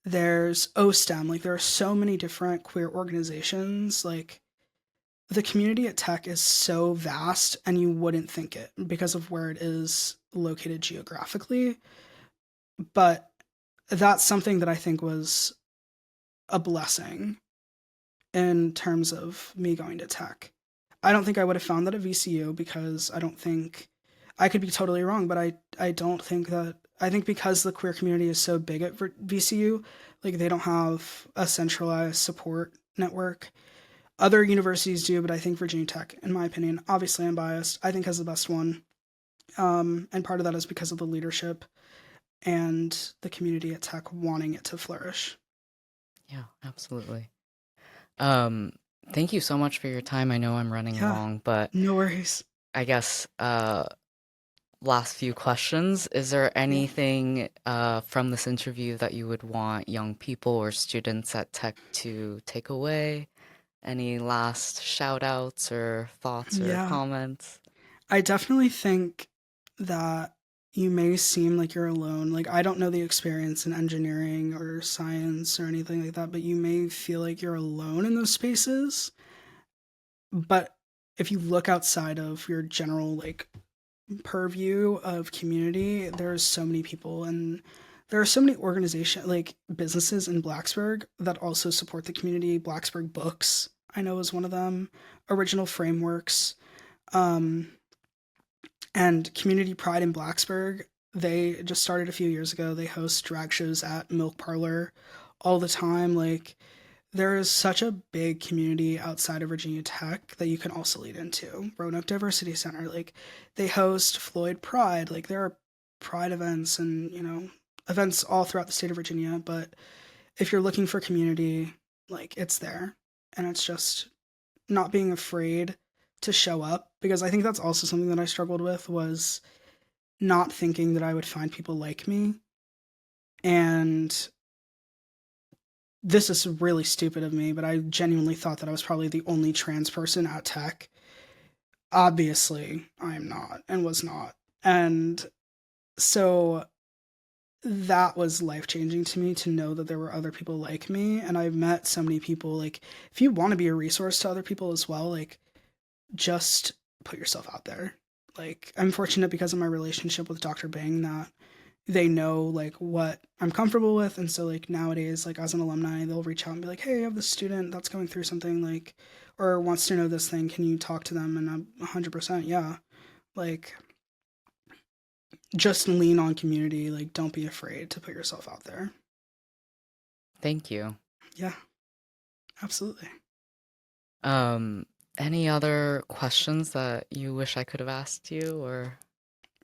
There's OSTEM. Like, there are so many different queer organizations. Like, the community at Tech is so vast, and you wouldn't think it because of where it is located geographically. But that's something that I think was a blessing in terms of me going to Tech. I don't think I would have found that at VCU, because I don't think, I could be totally wrong, but I don't think that, I think because the queer community is so big at VCU, like, they don't have a centralized support network. Other universities do, but I think Virginia Tech, in my opinion, obviously I'm biased, I think has the best one. And part of that is because of the leadership and the community at Tech wanting it to flourish. Yeah, absolutely. Um, Thank you so much for your time. I know I'm running Yeah, long, but no worries. I guess last few questions. Is there Yeah. anything from this interview that you would want young people or students at Tech to take away? Any last shout outs or thoughts or Yeah. comments? I definitely think that you may seem like you're alone. Like, I don't know the experience in engineering or science or anything like that, but you may feel like you're alone in those spaces. But if you look outside of your general like purview of community, there's so many people and there are so many organizations like businesses in Blacksburg that also support the community. Blacksburg Books, I know, is one of them. Original Frameworks, um, and Community Pride in Blacksburg. They just started a few years ago. They host drag shows at Milk Parlor all the time. Like there is such a big community outside of Virginia Tech that you can also lead into. Roanoke Diversity Center, like they host Floyd Pride. Like there are pride events and, events all throughout the state of Virginia. But if you're looking for community, like it's there. And it's just not being afraid to show up, because I think that's also something that I struggled with, was not thinking that I would find people like me. And this is really stupid of me, but I genuinely thought that I was probably the only trans person at Tech. Obviously, I am not and was not. And so that was life changing to me, to know that there were other people like me. And I've met so many people. Like, if you want to be a resource to other people as well, like, just put yourself out there. Like, I'm fortunate because of my relationship with Dr. Bing that they know like what I'm comfortable with. And so like nowadays, like as an alumni, they'll reach out and be like, hey, I have this student that's going through something, like, or wants to know this thing, can you talk to them? And I'm 100%, yeah. Like, just lean on community. Like, don't be afraid to put yourself out there. Thank you. Yeah, absolutely. Um, any other questions that you wish I could have asked you, or?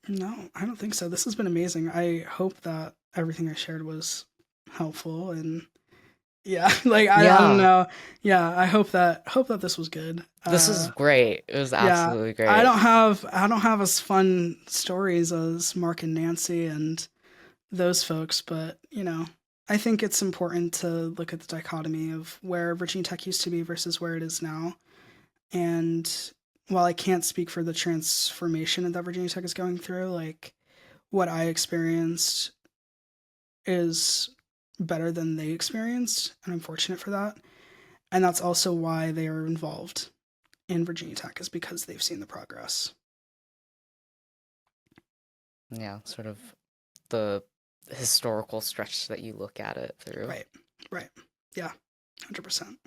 No, I don't think so. This has been amazing. I hope that everything I shared was helpful. And yeah, like I don't Yeah, know. Yeah, I hope that this was good. this was great. It was Yeah, absolutely I great. don't have I don't have as fun stories as Mark and Nancy and those folks, but I think it's important to look at the dichotomy of where Virginia Tech used to be versus where it is now. And while I can't speak for the transformation that Virginia Tech is going through, like what I experienced is better than they experienced, and I'm fortunate for that. And that's also why they are involved in Virginia Tech, is because they've seen the progress. Yeah, sort of the historical stretch that you look at it through. Right. Right. Yeah. 100%.